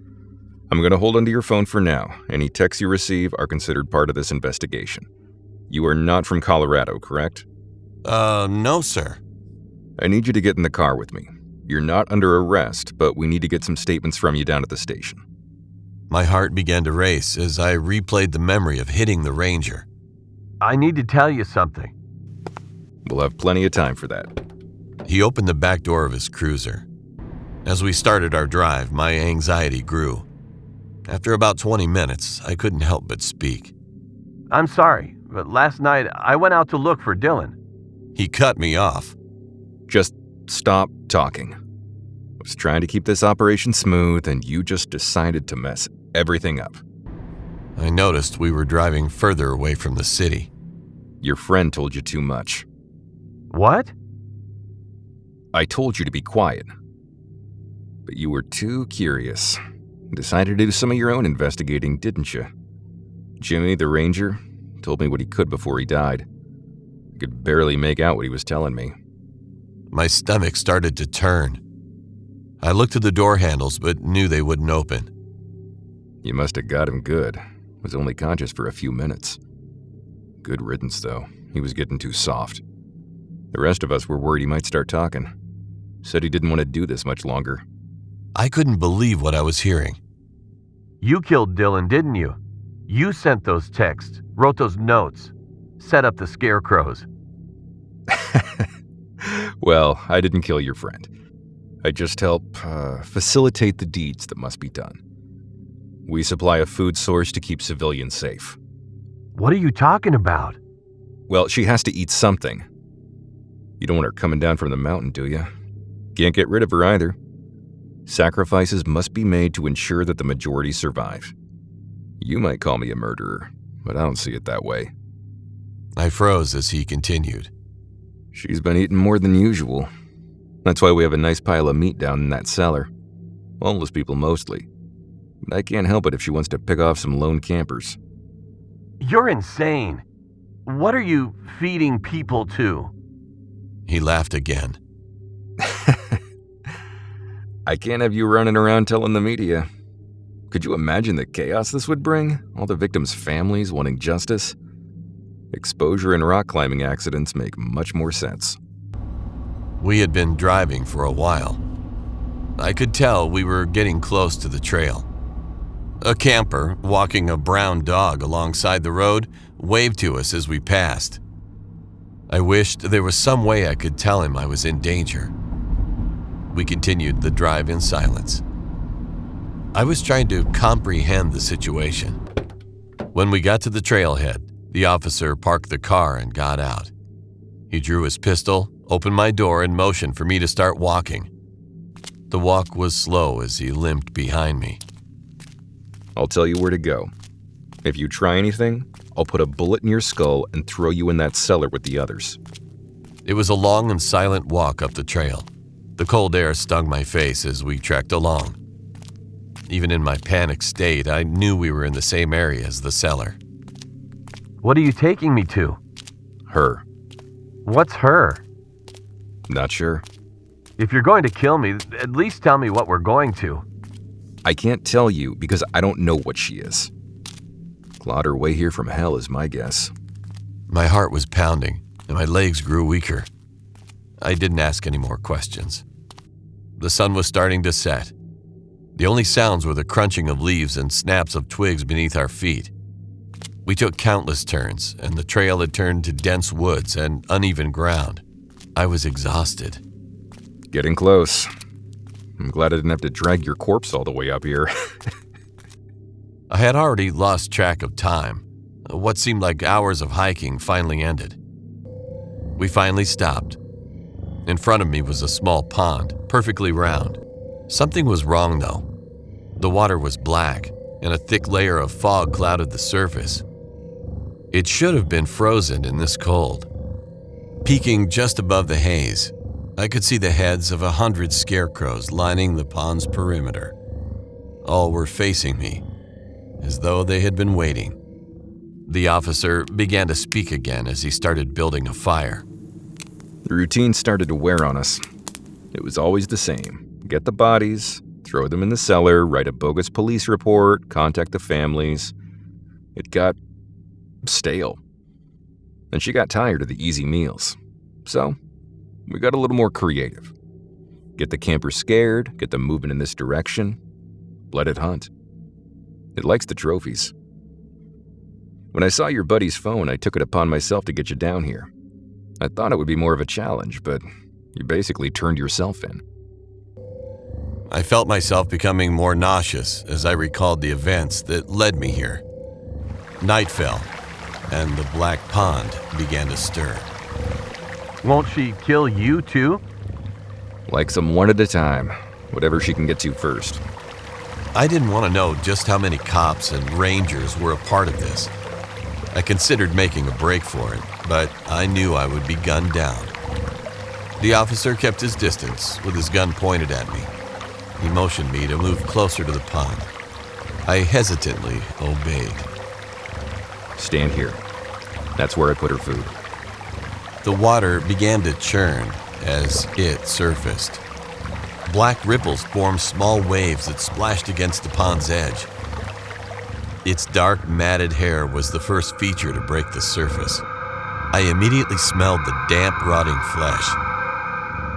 [SPEAKER 6] I'm going to hold onto your phone for now. Any texts you receive are considered part of this investigation. You are not from Colorado, correct?
[SPEAKER 2] No, sir.
[SPEAKER 6] I need you to get in the car with me. You're not under arrest, but we need to get some statements from you down at the station.
[SPEAKER 2] My heart began to race as I replayed the memory of hitting the ranger. I need to tell you something.
[SPEAKER 6] We'll have plenty of time for that.
[SPEAKER 2] He opened the back door of his cruiser. As we started our drive, my anxiety grew. After about 20 minutes, I couldn't help but speak. I'm sorry, but last night I went out to look for Dylan. He cut me off.
[SPEAKER 6] Just stop talking. I was trying to keep this operation smooth, and you just decided to mess everything up.
[SPEAKER 2] I noticed we were driving further away from the city.
[SPEAKER 6] Your friend told you too much.
[SPEAKER 2] What?
[SPEAKER 6] I told you to be quiet. But you were too curious. Decided to do some of your own investigating, didn't you? Jimmy, the ranger, told me what he could before he died. I could barely make out what he was telling me.
[SPEAKER 2] My stomach started to turn. I looked at the door handles but knew they wouldn't open.
[SPEAKER 6] You must have got him good. Was only conscious for a few minutes. Good riddance, though. He was getting too soft. The rest of us were worried he might start talking. Said he didn't want to do this much longer.
[SPEAKER 2] I couldn't believe what I was hearing.
[SPEAKER 4] You killed Dylan, didn't you? You sent those texts, wrote those notes, set up the scarecrows.
[SPEAKER 6] Well, I didn't kill your friend. I just help facilitate the deeds that must be done. We supply a food source to keep civilians safe.
[SPEAKER 4] What are you talking about?
[SPEAKER 6] Well, she has to eat something. You don't want her coming down from the mountain, do you? Can't get rid of her either. Sacrifices must be made to ensure that the majority survive. You might call me a murderer, but I don't see it that way.
[SPEAKER 2] I froze as he continued.
[SPEAKER 6] She's been eating more than usual. That's why we have a nice pile of meat down in that cellar. Homeless people mostly. But I can't help it if she wants to pick off some lone campers.
[SPEAKER 4] You're insane. What are you feeding people to?
[SPEAKER 2] He laughed again.
[SPEAKER 6] I can't have you running around telling the media. Could you imagine the chaos this would bring? All the victims' families wanting justice? Exposure and rock climbing accidents make much more sense.
[SPEAKER 2] We had been driving for a while. I could tell we were getting close to the trail. A camper, walking a brown dog alongside the road, waved to us as we passed. I wished there was some way I could tell him I was in danger. We continued the drive in silence. I was trying to comprehend the situation. When we got to the trailhead, the officer parked the car and got out. He drew his pistol, opened my door, and motioned for me to start walking. The walk was slow as he limped behind me.
[SPEAKER 6] I'll tell you where to go. If you try anything, I'll put a bullet in your skull and throw you in that cellar with the others.
[SPEAKER 2] It was a long and silent walk up the trail. The cold air stung my face as we trekked along. Even in my panicked state, I knew we were in the same area as the cellar.
[SPEAKER 4] What are you taking me to?
[SPEAKER 6] Her.
[SPEAKER 4] What's her?
[SPEAKER 6] Not sure.
[SPEAKER 4] If you're going to kill me, at least tell me what we're going to.
[SPEAKER 6] I can't tell you because I don't know what she is. Clawed her way here from hell is my guess.
[SPEAKER 2] My heart was pounding and my legs grew weaker. I didn't ask any more questions. The sun was starting to set. The only sounds were the crunching of leaves and snaps of twigs beneath our feet. We took countless turns, and the trail had turned to dense woods and uneven ground. I was exhausted.
[SPEAKER 6] Getting close. I'm glad I didn't have to drag your corpse all the way up here.
[SPEAKER 2] I had already lost track of time. What seemed like hours of hiking finally ended. We finally stopped. In front of me was a small pond, perfectly round. Something was wrong, though. The water was black, and a thick layer of fog clouded the surface. It should have been frozen in this cold. Peeking just above the haze, I could see the heads of 100 scarecrows lining the pond's perimeter. All were facing me, as though they had been waiting. The officer began to speak again as he started building a fire.
[SPEAKER 6] The routine started to wear on us. It was always the same. Get the bodies, throw them in the cellar, write a bogus police report, contact the families. It got stale. And she got tired of the easy meals. So, we got a little more creative. Get the campers scared, get them moving in this direction. Let it hunt. It likes the trophies. When I saw your buddy's phone, I took it upon myself to get you down here. I thought it would be more of a challenge, but you basically turned yourself in.
[SPEAKER 2] I felt myself becoming more nauseous as I recalled the events that led me here. Night fell, and the black pond began to stir.
[SPEAKER 4] Won't she kill you too?
[SPEAKER 6] Likes them one at a time, whatever she can get to first.
[SPEAKER 2] I didn't want to know just how many cops and rangers were a part of this. I considered making a break for it, but I knew I would be gunned down. The officer kept his distance with his gun pointed at me. He motioned me to move closer to the pond. I hesitantly obeyed.
[SPEAKER 6] Stand here. That's where I put her food.
[SPEAKER 2] The water began to churn as it surfaced. Black ripples formed small waves that splashed against the pond's edge. Its dark, matted hair was the first feature to break the surface. I immediately smelled the damp, rotting flesh.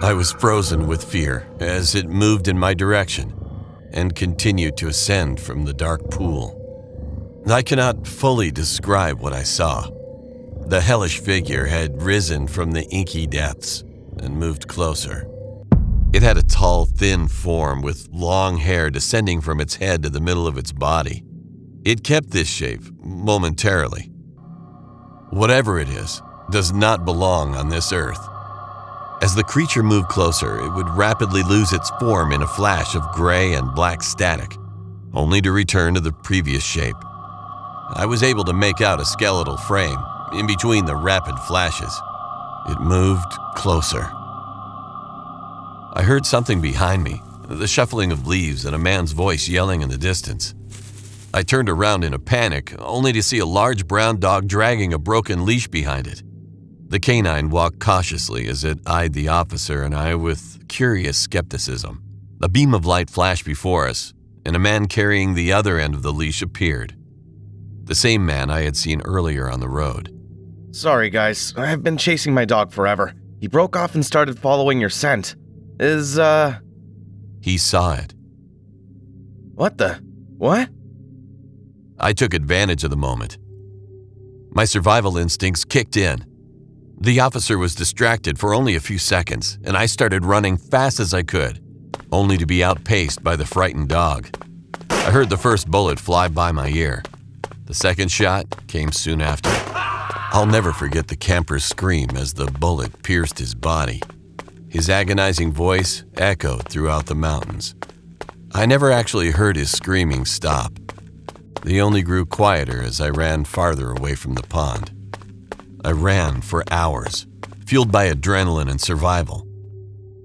[SPEAKER 2] I was frozen with fear as it moved in my direction. and continued to ascend from the dark pool. I cannot fully describe what I saw. The hellish figure had risen from the inky depths and moved closer. It had a tall, thin form with long hair descending from its head to the middle of its body. It kept this shape momentarily. Whatever it is, does not belong on this earth. As the creature moved closer, it would rapidly lose its form in a flash of gray and black static, only to return to the previous shape. I was able to make out a skeletal frame in between the rapid flashes. It moved closer. I heard something behind me, the shuffling of leaves and a man's voice yelling in the distance. I turned around in a panic, only to see a large brown dog dragging a broken leash behind it. The canine walked cautiously as it eyed the officer and I with curious skepticism. A beam of light flashed before us, and a man carrying the other end of the leash appeared. The same man I had seen earlier on the road.
[SPEAKER 7] Sorry, guys. I've been chasing my dog forever. He broke off and started following your scent.
[SPEAKER 2] He saw it.
[SPEAKER 7] What?
[SPEAKER 2] I took advantage of the moment. My survival instincts kicked in. The officer was distracted for only a few seconds, and I started running fast as I could, only to be outpaced by the frightened dog. I heard the first bullet fly by my ear. The second shot came soon after. I'll never forget the camper's scream as the bullet pierced his body. His agonizing voice echoed throughout the mountains. I never actually heard his screaming stop. They only grew quieter as I ran farther away from the pond. I ran for hours, fueled by adrenaline and survival.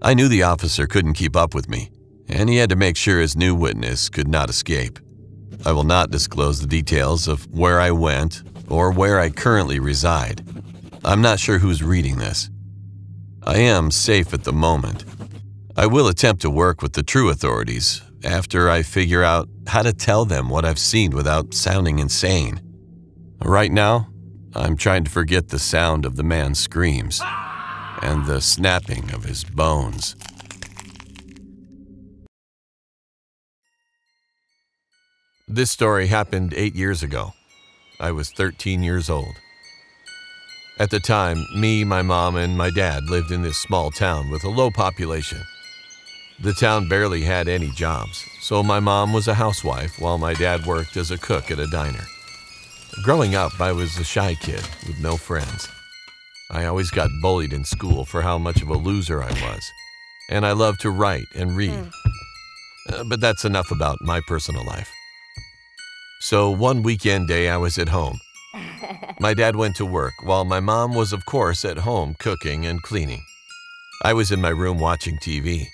[SPEAKER 2] I knew the officer couldn't keep up with me, and he had to make sure his new witness could not escape. I will not disclose the details of where I went or where I currently reside. I'm not sure who's reading this. I am safe at the moment. I will attempt to work with the true authorities after I figure out how to tell them what I've seen without sounding insane. Right now, I'm trying to forget the sound of the man's screams and the snapping of his bones. This story happened 8 years ago. I was 13 years old. At the time, me, my mom, and my dad lived in this small town with a low population. The town barely had any jobs, so my mom was a housewife while my dad worked as a cook at a diner. Growing up, I was a shy kid with no friends. I always got bullied in school for how much of a loser I was, and I loved to write and read. But that's enough about my personal life. So one weekend day I was at home. My dad went to work while my mom was, of course, at home cooking and cleaning. I was in my room watching TV.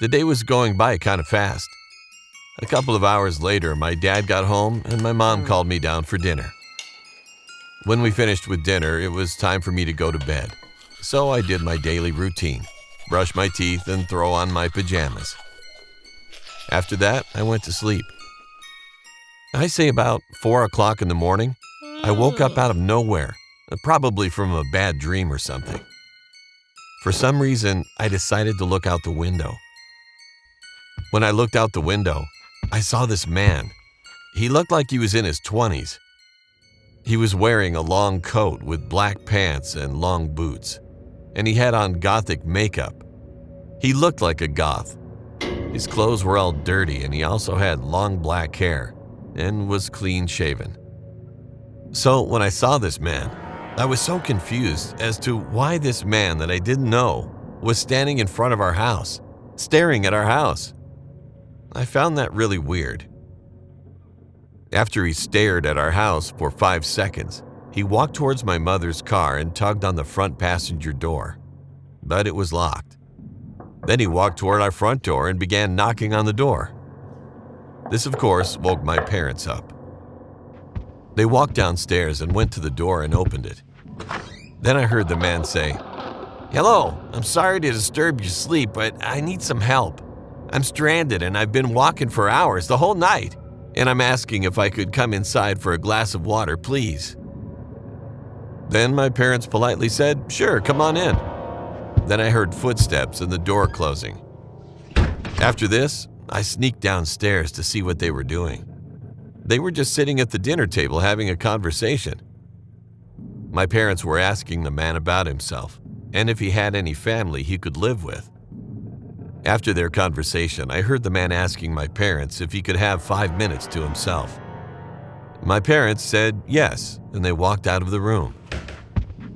[SPEAKER 2] The day was going by kind of fast. A couple of hours later, my dad got home and my mom called me down for dinner. When we finished with dinner, it was time for me to go to bed. So I did my daily routine, brush my teeth and throw on my pajamas. After that, I went to sleep. I say about 4 o'clock in the morning, I woke up out of nowhere, probably from a bad dream or something. For some reason, I decided to look out the window. When I looked out the window, I saw this man. He looked like he was in his 20s. He was wearing a long coat with black pants and long boots, and he had on gothic makeup. He looked like a goth. His clothes were all dirty, and he also had long black hair and was clean shaven. So when I saw this man, I was so confused as to why this man that I didn't know was standing in front of our house, staring at our house. I found that really weird. After he stared at our house for 5 seconds, he walked towards my mother's car and tugged on the front passenger door, but it was locked. Then he walked toward our front door and began knocking on the door. This, of course, woke my parents up. They walked downstairs and went to the door and opened it. Then I heard the man say, "Hello, I'm sorry to disturb your sleep, but I need some help. I'm stranded and I've been walking for hours, the whole night, and I'm asking if I could come inside for a glass of water, please." Then my parents politely said, "Sure, come on in." Then I heard footsteps and the door closing. After this, I sneaked downstairs to see what they were doing. They were just sitting at the dinner table having a conversation. My parents were asking the man about himself and if he had any family he could live with. After their conversation, I heard the man asking my parents if he could have 5 minutes to himself. My parents said yes, and they walked out of the room.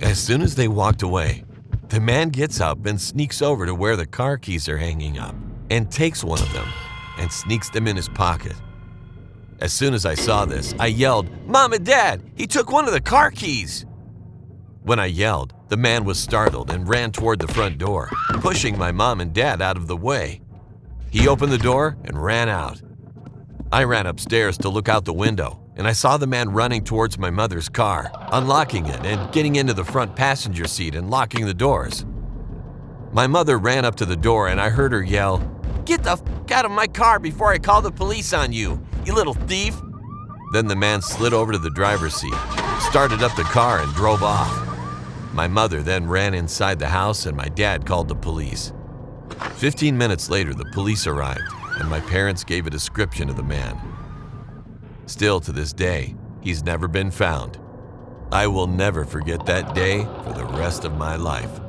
[SPEAKER 2] As soon as they walked away, the man gets up and sneaks over to where the car keys are hanging up and takes one of them and sneaks them in his pocket. As soon as I saw this, I yelled, "Mom and Dad, he took one of the car keys!" When I yelled, the man was startled and ran toward the front door, pushing my mom and dad out of the way. He opened the door and ran out. I ran upstairs to look out the window, and I saw the man running towards my mother's car, unlocking it and getting into the front passenger seat and locking the doors. My mother ran up to the door and I heard her yell, "Get the f*** out of my car before I call the police on you, you little thief!" Then the man slid over to the driver's seat, started up the car and drove off. My mother then ran inside the house and my dad called the police. 15 minutes later, the police arrived and my parents gave a description of the man. Still to this day, he's never been found. I will never forget that day for the rest of my life.